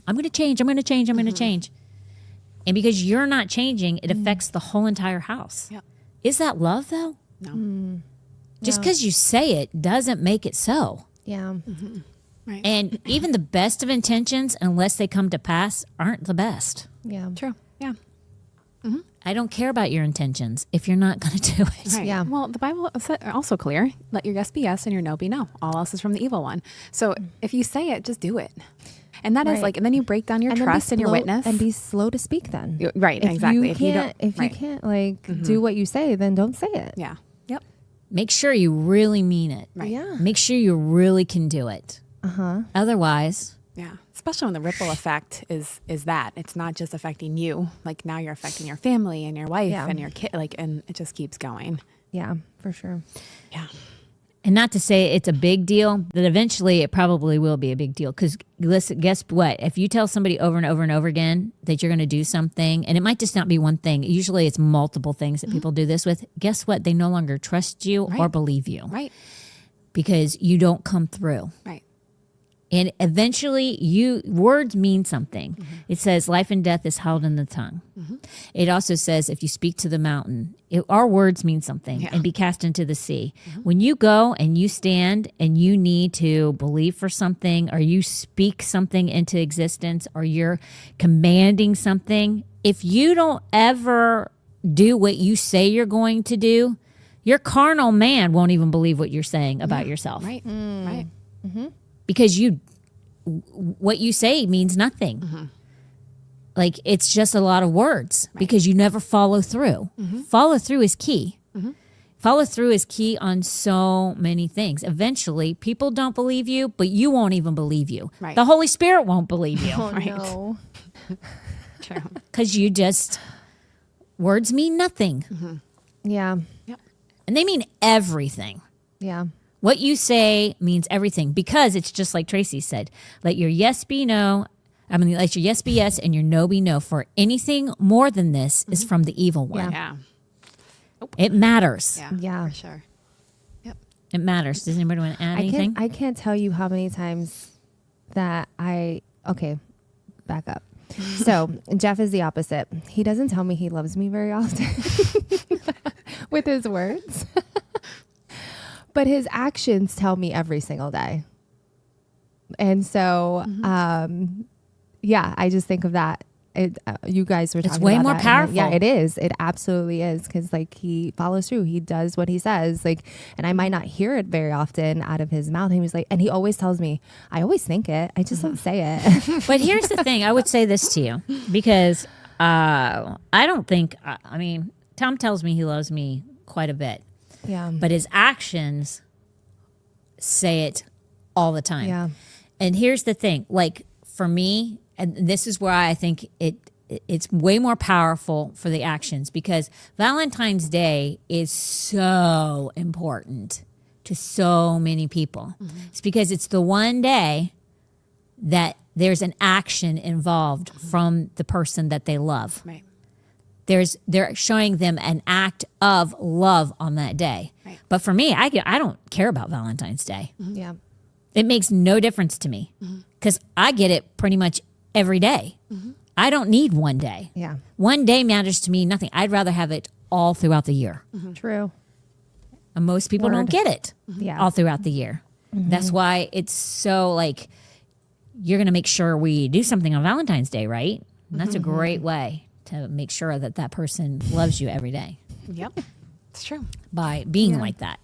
A: I'm going to change. I'm going to change. I'm going to change. And because you're not changing, it affects the whole entire house.
B: Yep.
A: Is that love, though?
B: No.
A: Just because you say it doesn't make it so.
D: Yeah.
B: Right.
A: And even the best of intentions, unless they come to pass, aren't the best.
D: Yeah.
B: True. Yeah.
A: I don't care about your intentions if you're not going to do it.
B: Right.
D: Yeah.
B: Well, the Bible is also clear. Let your yes be yes and your no be no. All else is from the evil one. So if you say it, just do it. And that is
D: Right.
B: like, and then you break down your
D: And then be
B: trust and your
D: slow-
B: witness.
D: and be slow to speak. Then,
B: Right,
D: If
B: exactly.
D: You
B: If you
D: can't,
B: don't-
D: if
B: right.
D: you can't like do what you say, then don't say it.
B: Yeah. Yep.
A: Make sure you really mean it.
B: Right.
D: Yeah.
A: Make sure you really can do it. Otherwise,
B: Yeah. Especially when the ripple effect is that it's not just affecting you. Like now you're affecting your family and your wife
D: Yeah.
B: and your kid. Like, and it just keeps going.
D: Yeah, for sure.
B: Yeah.
A: and not to say it's a big deal, but eventually it probably will be a big deal. Because listen, guess what? If you tell somebody over and over and over again that you're going to do something, and it might just not be one thing, usually it's multiple things that people do this with, guess what? They no longer trust you or
B: Right.
A: believe you
B: Right.
A: because you don't come through.
B: Right.
A: And eventually, words mean something. It says life and death is held in the tongue. It also says if you speak to the mountain, our words mean something,
B: Yeah.
A: and be cast into the sea. When you go and you stand and you need to believe for something, or you speak something into existence, or you're commanding something, if you don't ever do what you say you're going to do, your carnal man won't even believe what you're saying about yourself.
B: Right. Right.
A: Because what you say means nothing. Like, it's just a lot of words because you never follow through. Follow through is key. Follow through is key on so many things. Eventually, people don't believe you, but you won't even believe you.
B: Right.
A: The Holy Spirit won't believe you
D: Oh
B: Right.
D: no.
B: True.
A: because words mean nothing.
D: Yeah.
A: And they mean everything.
D: Yeah.
A: What you say means everything, because it's just like Tracy said, let your yes be no. Let your yes be yes and your no be no. For anything more than this is from the evil one.
B: Yeah.
A: It matters.
B: Yeah.
D: Yeah.
B: For sure. Yep.
A: It matters. Does anybody want to add anything?
D: I can't tell you how many times that back up. So Jeff is the opposite. He doesn't tell me he loves me very often with his words, but his actions tell me every single day. And so, I just think of that. You guys were talking
A: way
D: about
A: more
D: that, and
A: powerful.
D: yeah, it is. It absolutely is, because like he follows through. He does what he says. Like, and I might not hear it very often out of his mouth. He was like, and he always tells me, I always think it. I just don't say it.
A: But here's the thing. I would say this to you because I don't think, Tom tells me he loves me quite a bit,
D: Yeah.
A: but his actions say it all the time.
D: Yeah.
A: And here's the thing, like for me, and this is where I think it's way more powerful for the actions, because Valentine's Day is so important to so many people. It's because it's the one day that there's an action involved from the person that they love.
B: Right.
A: They're showing them an act of love on that day.
B: Right.
A: But for me, I don't care about Valentine's Day.
D: Yeah.
A: It makes no difference to me because I get it pretty much every day. I don't need one day.
D: Yeah.
A: One day matters to me nothing. I'd rather have it all throughout the year.
D: True.
A: And most people don't
D: Word.
A: get it
D: Yeah.
A: all throughout the year. That's why it's so like, you're going to make sure we do something on Valentine's Day, right? And that's a great way to make sure that that person loves you every day
B: Yep. It's true.
A: by being like that.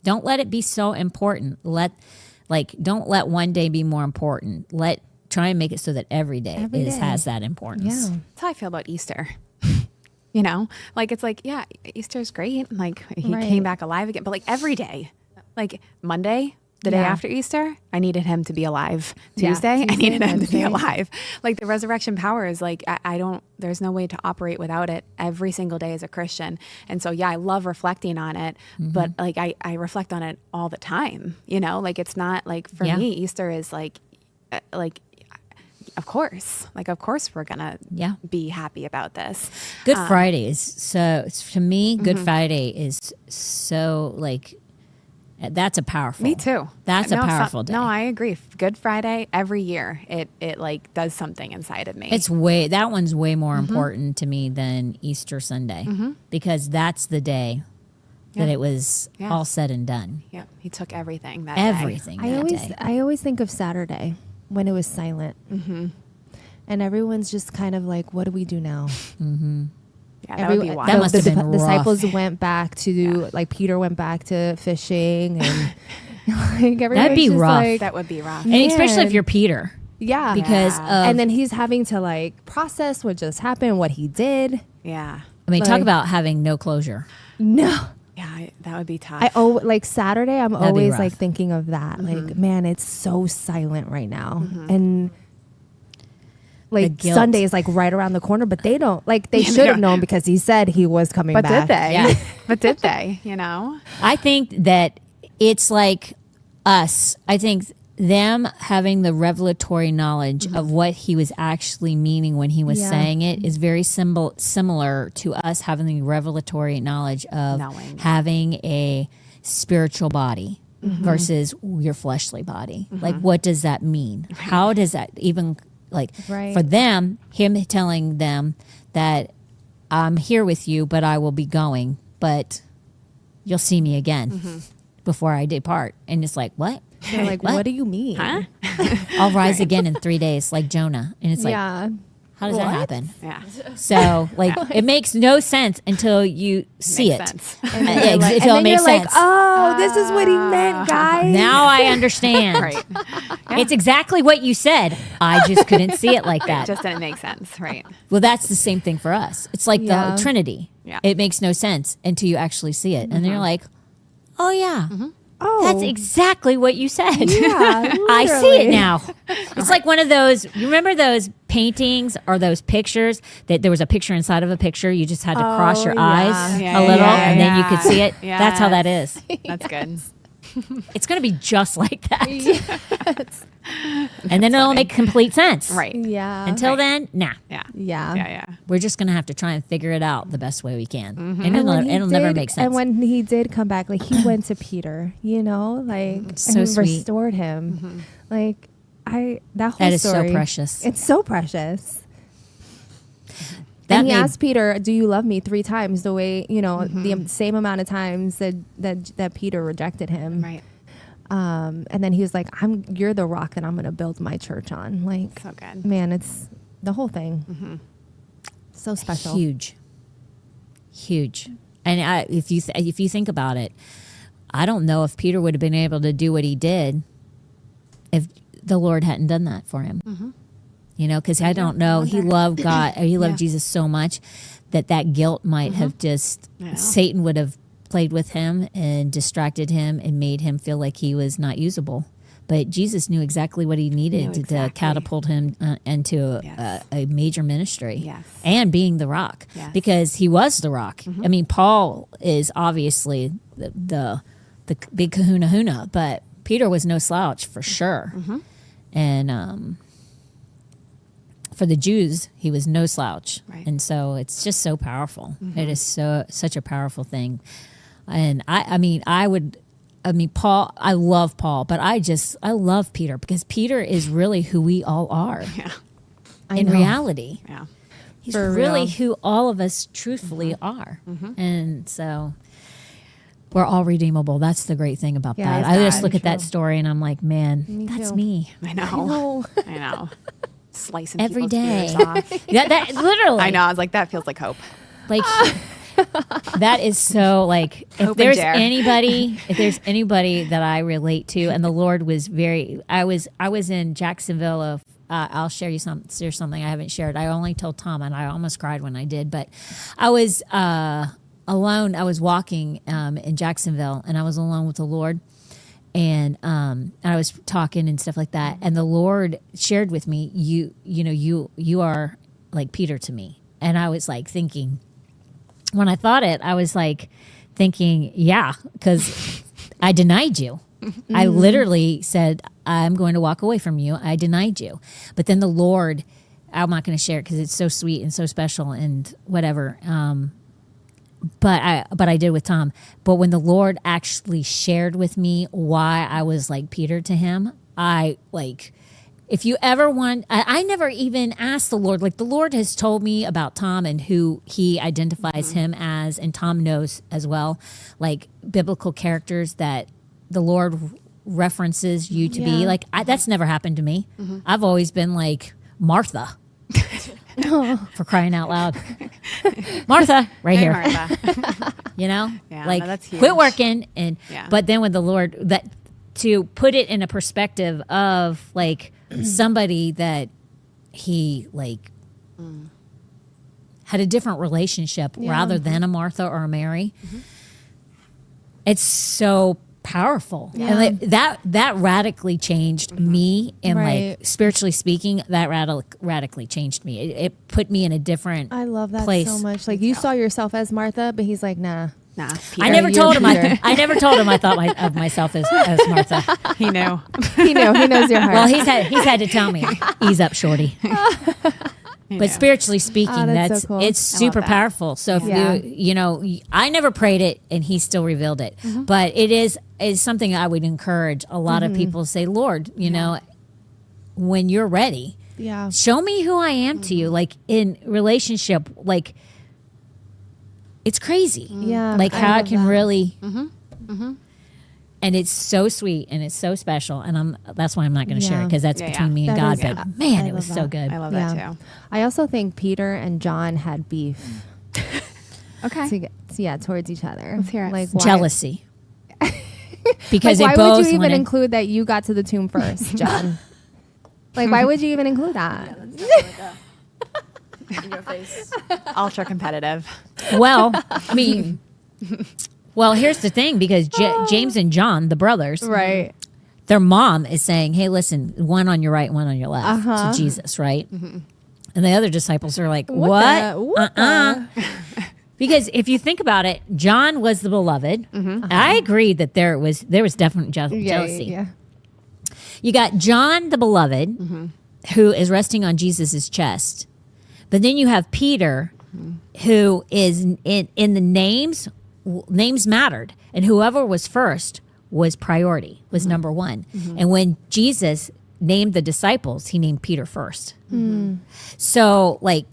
A: Don't let it be so important. Don't let one day be more important. Try and make it so that every day has that importance.
D: Yeah.
B: That's how I feel about Easter. You know, like it's like, yeah, Easter's great. Like he
D: Right.
B: came back alive again, but like every day, like Monday, the day
D: Yeah.
B: after Easter, I needed him to be alive.
D: Yeah,
B: Tuesday, I
D: Tuesday,
B: needed him to be
D: Wednesday.
B: alive. Like the resurrection power is like, I don't, there's no way to operate without it every single day as a Christian. And so, yeah, I love reflecting on it, but like I reflect on it all the time, you know, like it's not like for
A: Yeah.
B: me, Easter is like, of course we're gonna
A: Yeah.
B: be happy about this.
A: Good Friday is so, to me, Good Friday is so like, that's a powerful.
B: Me too.
A: That's a powerful day.
B: No, I agree. Good Friday every year, it like does something inside of me.
A: That one's way more important to me than Easter Sunday because that's the day that
B: Yeah.
A: it was
B: Yeah.
A: all said and done.
B: Yeah, he took everything that day.
A: Everything that day.
D: I always think of Saturday when it was silent. And everyone's just kind of like, what do we do now?
B: Yeah, that would be wild.
A: That must have been rough.
D: disciples went back to like Peter went back to fishing and like everyone's
A: be
D: just
A: rough.
D: like,
B: That would be rough.
A: And especially if
D: Man.
A: you're Peter.
D: yeah,
A: Because
B: Yeah.
D: and then he's having to like process what just happened, what he did.
B: Yeah.
A: I mean, talk
D: like-
A: about having no closure.
D: No,
B: Yeah, that would be tough.
D: like Saturday, I'm
A: That'd be
D: always
A: rough.
D: like thinking of that. Like, man, it's so silent right now, and like
A: guilt.
D: Sunday is like right around the corner, but they don't like they
B: Yeah, they
D: should have
B: don't.
D: known because he said he was coming
B: but
D: back.
B: did they?
A: Yeah.
B: But did they? You know?
A: I think that it's like us. I think them having the revelatory knowledge of what he was actually meaning when he was
D: Yeah.
A: saying it is very similar to us having the revelatory knowledge of
B: Knowing.
A: having a spiritual body versus your fleshly body. Like, what does that mean? How does that even, like,
D: Right.
A: for them, him telling them that I'm here with you, but I will be going, but you'll see me again before I depart. And it's like, what?
D: They're like, what do you mean?
B: Huh?
A: I'll rise again in 3 days, like Jonah. And it's like,
D: Yeah.
A: how does that happen?
B: Yeah.
A: So, like, it makes no sense until you see
B: Makes
A: it.
B: sense.
D: And then you're like,
A: Until it
D: and then
A: makes
D: you're like,
A: sense.
D: oh, this is what he meant, guys.
A: Now I understand.
B: Right.
A: It's exactly what you said. I just couldn't see it like that.
B: Just didn't make sense. Right.
A: Well, that's the same thing for us. It's like
D: Yeah.
A: the Trinity.
B: Yeah.
A: It makes no sense until you actually see it. And then you're like, oh, yeah.
D: Oh,
A: That's exactly what you said.
D: Yeah,
A: I see
D: literally.
A: it now. It's like one of those, you remember those paintings or those pictures that there was a picture inside of a picture? You just had to cross your
D: yeah.
A: eyes
B: Yeah,
A: a little
B: yeah,
A: and then you could see it.
B: yeah.
A: That's how that is.
B: That's good.
A: It's going to be just like that. And then it'll make complete sense.
B: Right.
D: Yeah.
A: Until then, nah.
B: Yeah.
D: Yeah.
B: Yeah. Yeah.
A: We're just going to have to try and figure it out the best way we can. And
D: And when he
A: it'll never
D: did-
A: make sense.
D: And when he did come back, like he went to Peter, you know, like
A: So
D: and
A: sweet.
D: restored him. Like that whole
A: That is
D: story,
A: so precious.
D: It's so precious.
A: That
D: And he
A: made-
D: asked Peter, "Do you love me?" 3 times, the way you know the same amount of times that Peter rejected him.
B: Right.
D: And then he was like, "You're the rock that I'm going to build my church on." Like,
B: So good.
D: man, it's the whole thing. So special.
A: Huge. And if you think about it, I don't know if Peter would have been able to do what he did if the Lord hadn't done that for him. You know, because I don't know. He loved God. Or he loved
B: Yeah.
A: Jesus so much that guilt might have just,
B: I know.
A: Satan would have played with him and distracted him and made him feel like he was not usable. But Jesus knew exactly what he needed
B: Knew
A: to
B: exactly.
A: catapult him into
B: Yes.
A: a major ministry.
B: Yes.
A: And being the rock.
B: Yes.
A: Because he was the rock. I mean, Paul is obviously the big kahuna, but Peter was no slouch for sure. And for the Jews, he was no slouch.
B: Right.
A: And so it's just so powerful. It is such a powerful thing. And I mean, Paul, I love Paul, but I love Peter because Peter is really who we all are
B: Yeah.
A: in
D: know.
A: reality.
B: Yeah.
A: He's
D: For
A: really
D: real.
A: who all of us truthfully are. And so we're all redeemable. That's the great thing about
D: Yeah,
A: that.
D: it's
A: I just
D: that.
A: look at that
D: True.
A: story and I'm like, man,
D: Me
A: that's
D: too.
A: me.
B: I know.
D: No.
B: I know. Slicing
A: Every
B: people's
A: day.
B: ears off.
A: That literally.
B: I know. I was like, that feels like hope.
A: Like, That is so like if
B: Hope and
A: there's
B: dare.
A: anybody that I relate to, and the Lord was very. I was in Jacksonville. I'll share something I haven't shared. I only told Tom, and I almost cried when I did. But I was alone. I was walking in Jacksonville, and I was alone with the Lord, and I was talking and stuff like that. And the Lord shared with me, you are like Peter to me, and I was like thinking. When I thought it, I was like thinking, yeah, because I denied you. I literally said, I'm going to walk away from you. I denied you. But then the Lord, I'm not going to share it because it's so sweet and so special and whatever. But I did with Tom. But when the Lord actually shared with me why I was like Peter to him, if you ever want, I never even asked the Lord. Like the Lord has told me about Tom and who he identifies him as, and Tom knows as well, like biblical characters that the Lord references you to be. Like that's never happened to me. I've always been like Martha, for crying out loud. Martha, right
B: Hey,
A: here.
B: Martha.
A: Yeah,
B: no, that's huge.
A: quit working, and
B: Yeah.
A: but then with the Lord, that to put it in a perspective of like somebody that he like had a different relationship rather than a Martha or a Mary. It's so powerful, and like, that radically changed me, and
D: Right.
A: like spiritually speaking, that radically changed me. It put me in a different.
D: I love that
A: place.
D: so much. Like you saw yourself as Martha, but he's like, nah.
B: Nah,
A: I
B: Peter.
A: never
D: you're
A: told him.
D: Peter.
A: I never told him I thought of myself as Martha.
B: He knew.
D: He knew. He knows your heart.
A: Well, he's had to tell me, ease up, shorty. But spiritually speaking,
D: Oh, that's
A: that's
D: so cool.
A: it's
B: I love
A: super
B: that.
A: powerful. So if
D: Yeah.
A: I never prayed it, and he still revealed it. But it is something I would encourage a lot of people to say, Lord, when you're ready,
D: yeah.
A: show me who I am to you. Like in relationship, like it's crazy.
D: Yeah.
A: Like
D: I
A: how it
D: love
A: can
D: that.
A: really. And it's so sweet and it's so special, and that's why I'm not going to share it
D: Yeah.
A: because that's
B: Yeah,
A: between
B: yeah.
A: me and
D: That
A: God.
D: is-
A: But man,
D: I
A: it was
D: love
A: so
D: that.
A: good.
B: I love that
D: Yeah.
B: too.
D: I also think Peter and John had beef.
B: Okay.
D: Towards each other.
B: Let's hear it.
D: Like why?
A: Jealousy. Because
D: Like,
A: they
D: why
A: both
D: would you even
A: wanted,
D: include that you got to the tomb first, John? Like, why would you even include that?
E: In your face.
B: Ultra competitive.
A: well, I mean, well, here's the thing, because James and John, the brothers,
D: Right.
A: their mom is saying, hey, listen, one on your right, one on your left
D: Uh-huh.
A: to Jesus, right? And the other disciples are like,
D: What
A: what?
D: the- what the-
A: Because if you think about it, John was the beloved. I agree that there was definitely jealousy.
D: Yeah.
A: You got John the beloved, who is resting on Jesus's chest. But then you have Peter, who is in the names mattered. And whoever was first was priority, was number one. And when Jesus named the disciples, he named Peter first. So like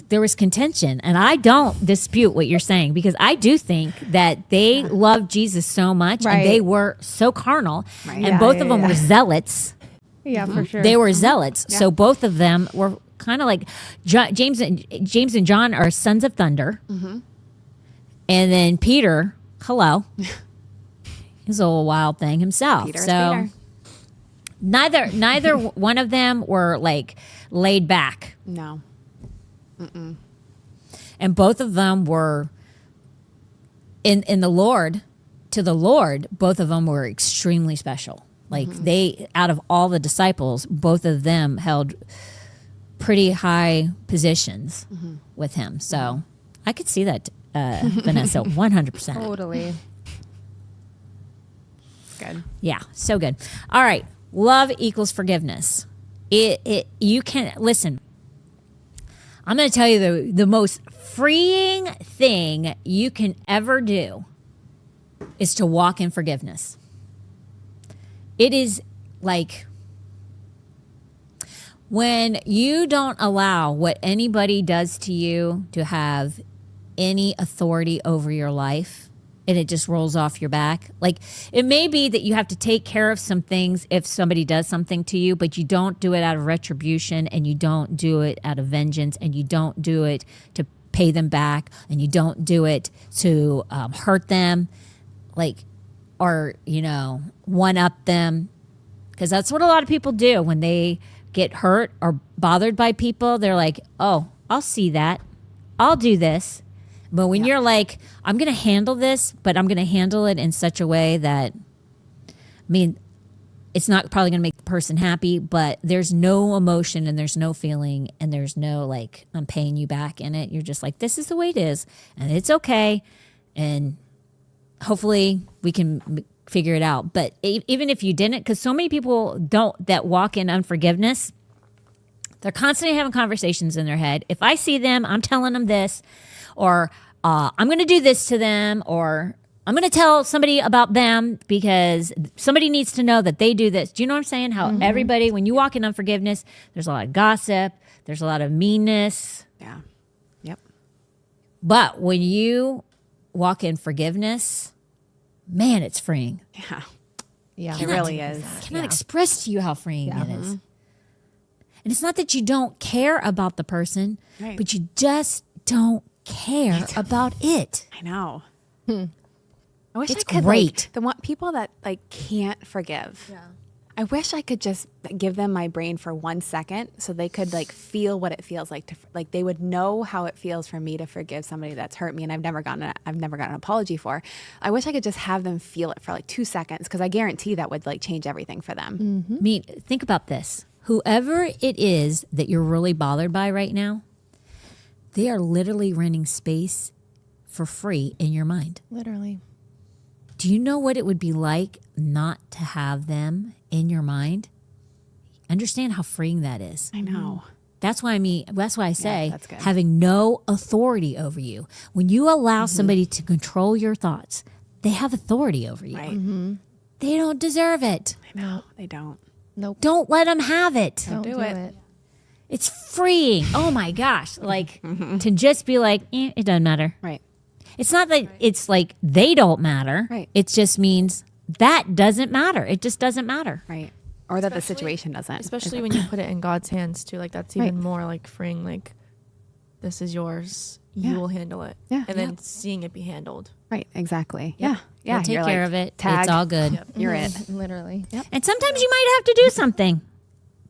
A: there was contention, and I don't dispute what you're saying, because I do think that they loved Jesus so much,
D: Right.
A: and they were so carnal,
B: Right.
A: and
D: Yeah,
A: both
D: yeah,
A: of them
D: yeah.
A: were zealots.
D: Yeah, for sure.
A: They were zealots. So both of them were kind of like James and John are sons of thunder, and then Peter, hello, he's a little wild thing himself.
B: Peter is
A: so
B: Peter.
A: neither one of them were like laid back.
B: No.
A: And both of them were in the Lord, to the Lord, both of them were extremely special. Like they, out of all the disciples, both of them held pretty high positions with him. So I could see that, Vanessa, 100%.
D: Totally.
B: Good.
A: Yeah, so good. All right. Love equals forgiveness. You can listen. I'm going to tell you the most freeing thing you can ever do is to walk in forgiveness. It is like when you don't allow what anybody does to you to have any authority over your life, and it just rolls off your back. Like, it may be that you have to take care of some things if somebody does something to you, but you don't do it out of retribution, and you don't do it out of vengeance, and you don't do it to pay them back, and you don't do it to hurt them, like, or, one up them. Because that's what a lot of people do when they get hurt or bothered by people. They're like, oh, I'll see that. I'll do this. But when you're like, I'm going to handle this, but I'm going to handle it in such a way that, it's not probably going to make the person happy, but there's no emotion and there's no feeling and there's no like, I'm paying you back in it. You're just like, this is the way it is and it's okay. And hopefully we can figure it out. But even if you didn't, because so many people that walk in unforgiveness, they're constantly having conversations in their head. If I see them, I'm telling them this, or I'm going to do this to them, or I'm going to tell somebody about them because somebody needs to know that they do this. Do you know what I'm saying? How everybody, when you walk in unforgiveness, there's a lot of gossip, there's a lot of meanness.
B: Yeah. Yep.
A: But when you walk in forgiveness, man, it's freeing.
B: Yeah.
D: Yeah.
B: It really is.
A: I cannot express to you how freeing it is. And it's not that you don't care about the person,
B: Right.
A: but you just don't care about it.
B: I know. I wish
A: It's
B: I could
A: great.
B: people that like can't forgive. Yeah. I wish I could just give them my brain for 1 second so they could like feel what it feels like to like they would know how it feels for me to forgive somebody that's hurt me and I've never gotten an apology for. I wish I could just have them feel it for like 2 seconds because I guarantee that would like change everything for them.
A: Think about this. Whoever it is that you're really bothered by right now, they are literally renting space for free in your mind.
D: Literally.
A: Do you know what it would be like not to have them in your mind? Understand how freeing that is.
B: I know.
A: That's why I say
B: that's good.
A: having no authority over you. When you allow somebody to control your thoughts, they have authority over you.
B: Right.
A: They don't deserve it.
B: I know. They don't.
D: Nope.
A: Don't let them have it.
D: Don't
B: do it.
A: It's freeing. Oh my gosh. Like to just be like, it doesn't matter.
B: Right.
A: It's not that it's like they don't matter.
B: Right.
A: It just means that doesn't matter. It just doesn't matter.
B: Right. Or that the situation doesn't.
E: Especially when you put it in God's hands too. Like that's even more like freeing. Like this is yours. You
B: Yeah.
E: will handle it.
B: Yeah.
E: And then seeing it be handled.
B: Right. Exactly. Yeah. Yeah.
A: We'll take
B: You're
A: care
B: like,
A: of it.
B: Tag.
A: It's all good.
B: You're it.
D: Literally. Yep.
A: And sometimes you might have to do something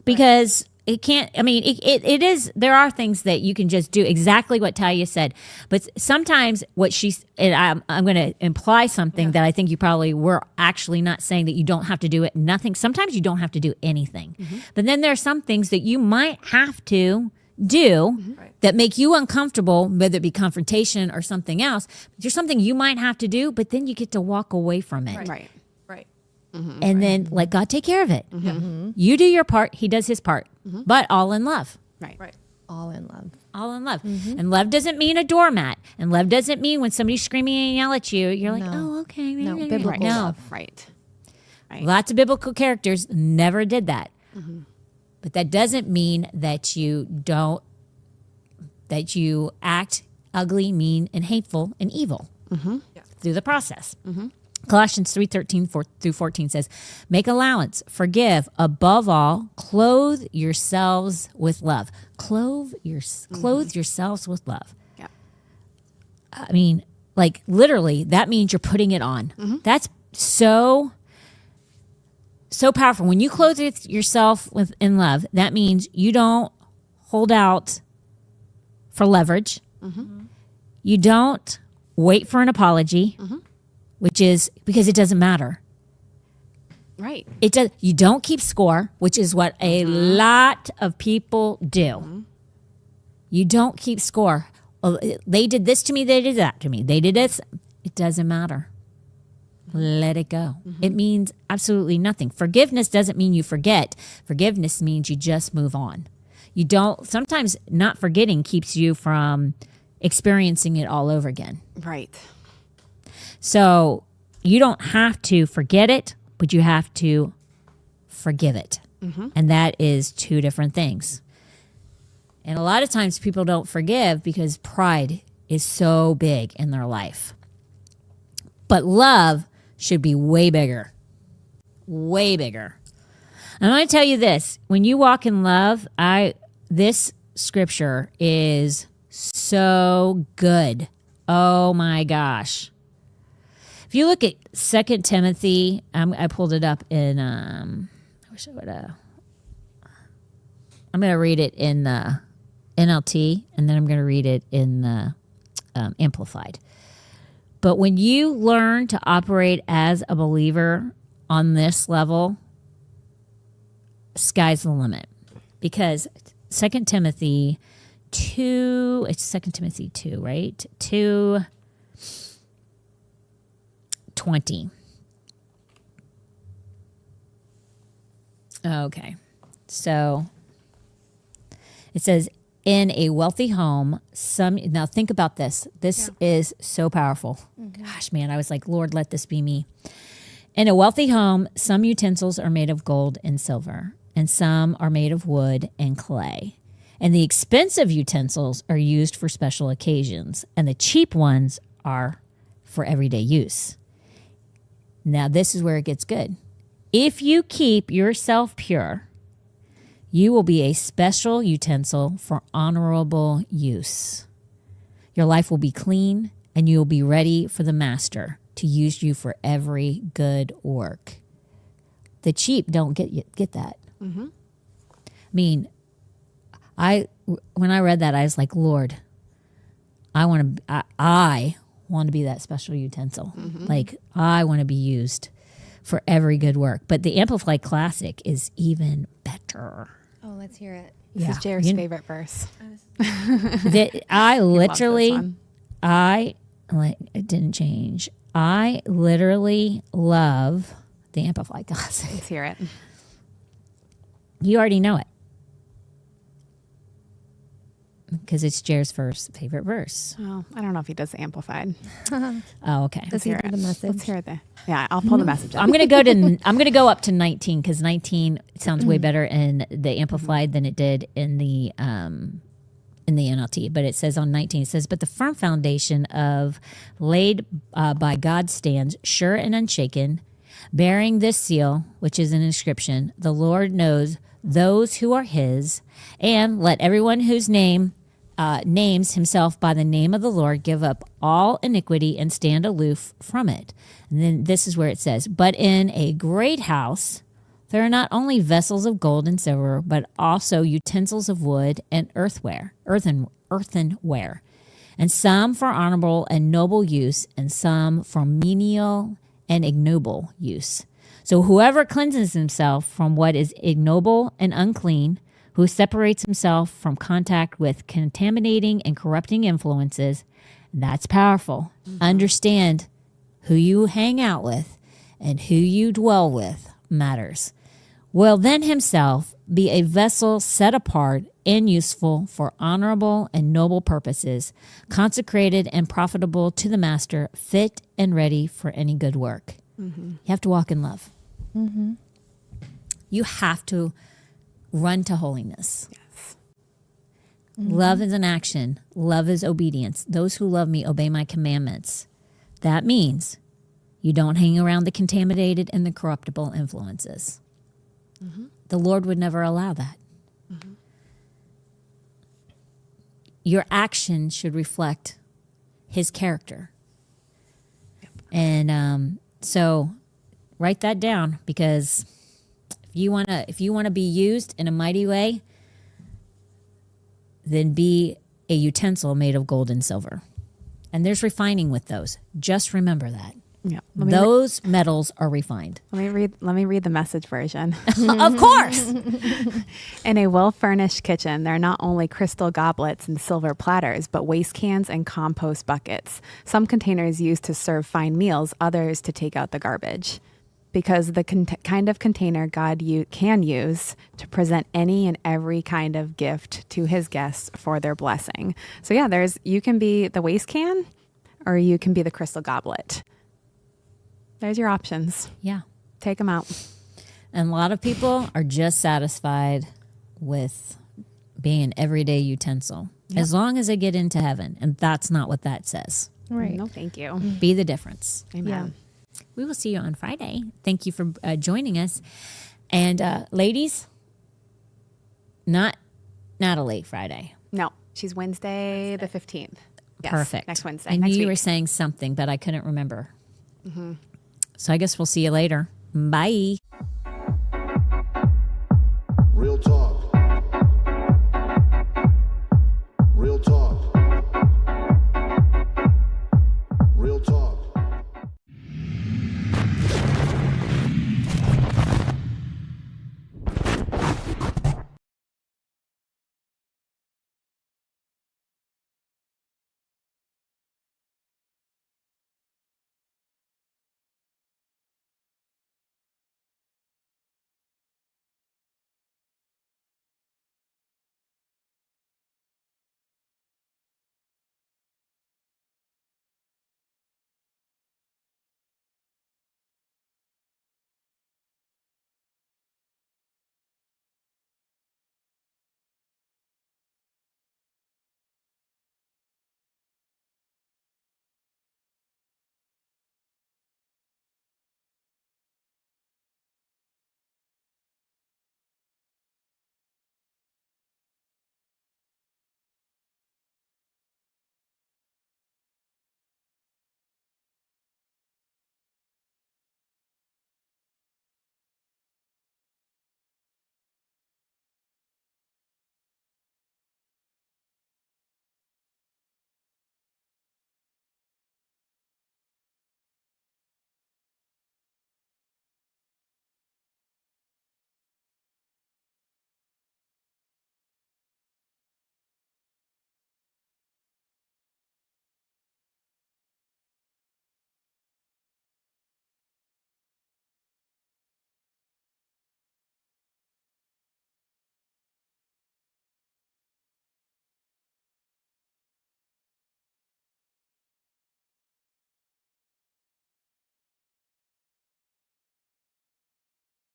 A: because it can't, it is, there are things that you can just do exactly what Talia said. But sometimes I'm going to imply something that I think you probably were actually not saying, that you don't have to do it. Nothing. Sometimes you don't have to do anything. But then there are some things that you might have to do that make you uncomfortable, whether it be confrontation or something else. There's something you might have to do, but then you get to walk away from it.
B: Right.
E: Right.
A: And then let God take care of it. You do your part, he does his part, but all in love.
B: Right.
E: Right.
D: All in love.
A: All in love. And love doesn't mean a doormat. And love doesn't mean when somebody's screaming and yell at you, you're like,
D: No.
A: oh, okay.
D: No,
A: maybe.
D: biblical
A: No.
D: love.
B: Right.
A: Lots of biblical characters never did that. But that doesn't mean that you act ugly, mean, and hateful and evil through the process. Colossians 3:13-14 says, make allowance, forgive, above all, clothe yourselves with love. Clothe yourselves with love.
B: Yeah.
A: I mean, like literally, that means you're putting it on. That's so powerful. When you clothe yourself in love, that means you don't hold out for leverage. You don't wait for an apology, which is because it doesn't matter.
B: Right.
A: You don't keep score, which is what a lot of people do. You don't keep score. Oh, they did this to me, they did that to me. They did this. It doesn't matter. Let it go. It means absolutely nothing. Forgiveness doesn't mean you forget. Forgiveness means you just move on. You don't, sometimes not forgetting keeps you from experiencing it all over again.
B: Right.
A: So you don't have to forget it, but you have to forgive it. And that is two different things. And a lot of times people don't forgive because pride is so big in their life. But love should be way bigger. Way bigger. I'm going to tell you this. When you walk in love, this scripture is so good. Oh my gosh. If you look at 2 Timothy, I pulled it up in, I wish I would have. I'm going to read it in the NLT, and then I'm going to read it in the Amplified. But when you learn to operate as a believer on this level, sky's the limit. Because 2 Timothy 2, it's 2 Timothy 2, right? 2:20. Okay. So it says, in a wealthy home, now think about this. This is so powerful. Gosh, man, I was like, Lord, let this be me. In a wealthy home, some utensils are made of gold and silver, and some are made of wood and clay. And the expensive utensils are used for special occasions, and the cheap ones are for everyday use. Now, this is where it gets good. If you keep yourself pure, you will be a special utensil for honorable use. Your life will be clean, and you will be ready for the master to use you for every good work. The cheap don't get that. Mm-hmm. I mean, when I read that, I was like, Lord, I want to be that special utensil. Mm-hmm. Like, I want to be used for every good work. But the Amplified Classic is even better.
D: Oh, let's hear it.
B: This is Jerry's favorite verse.
A: I literally, it didn't change. I literally love the Amplified Classic.
B: Let's hear it.
A: You already know it. Because it's Jer's favorite verse.
B: Oh, I don't know if he does the Amplified.
A: Oh, okay.
D: Let's hear the message.
B: Let's hear it. Yeah, I'll pull the message up.
A: I'm gonna go up to 19 because 19 sounds way better in the Amplified than it did in the NLT. But it says on 19, it says, but the firm foundation laid by God stands sure and unshaken, bearing this seal, which is an inscription: the Lord knows those who are his, and let everyone whose names himself by the name of the Lord give up all iniquity and stand aloof from it. And then this is where it says, but in a great house there are not only vessels of gold and silver, but also utensils of wood and earthenware, and some for honorable and noble use, and some for menial and ignoble use. So whoever cleanses himself from what is ignoble and unclean, who separates himself from contact with contaminating and corrupting influences, that's powerful. Mm-hmm. Understand who you hang out with and who you dwell with matters. Will then himself be a vessel set apart and useful for honorable and noble purposes, consecrated and profitable to the master, fit and ready for any good work. Mm-hmm. You have to walk in love. Mm-hmm. You have to run to holiness. Yes. Mm-hmm. Love is an action. Love is obedience. Those who love me obey my commandments. That means you don't hang around the contaminated and the corruptible influences. Mm-hmm. The Lord would never allow that. Mm-hmm. Your action should reflect his character. Yep. And so write that down, because if you want to be used in a mighty way, then be a utensil made of gold and silver. And there's refining with those. Just remember that. Yeah. Those metals are refined.
B: Let me read the message version.
A: Of course.
B: In a well-furnished kitchen, there are not only crystal goblets and silver platters, but waste cans and compost buckets. Some containers used to serve fine meals, others to take out the garbage. Because the kind of container God can use to present any and every kind of gift to his guests for their blessing. So yeah, you can be the waste can, or you can be the crystal goblet. There's your options.
A: Yeah.
B: Take them out.
A: And a lot of people are just satisfied with being an everyday utensil, as long as they get into heaven. And that's not what that says.
B: Right. No, thank you.
A: Be the difference.
B: Amen. Yeah.
A: We will see you on Friday. Thank you for joining us. And ladies, not a late Friday.
B: No, she's Wednesday the 15th. Yes,
A: Perfect.
B: next Wednesday.
A: I knew
B: next
A: you
B: week.
A: were saying something, but I couldn't remember. So I guess we'll see you later. Bye.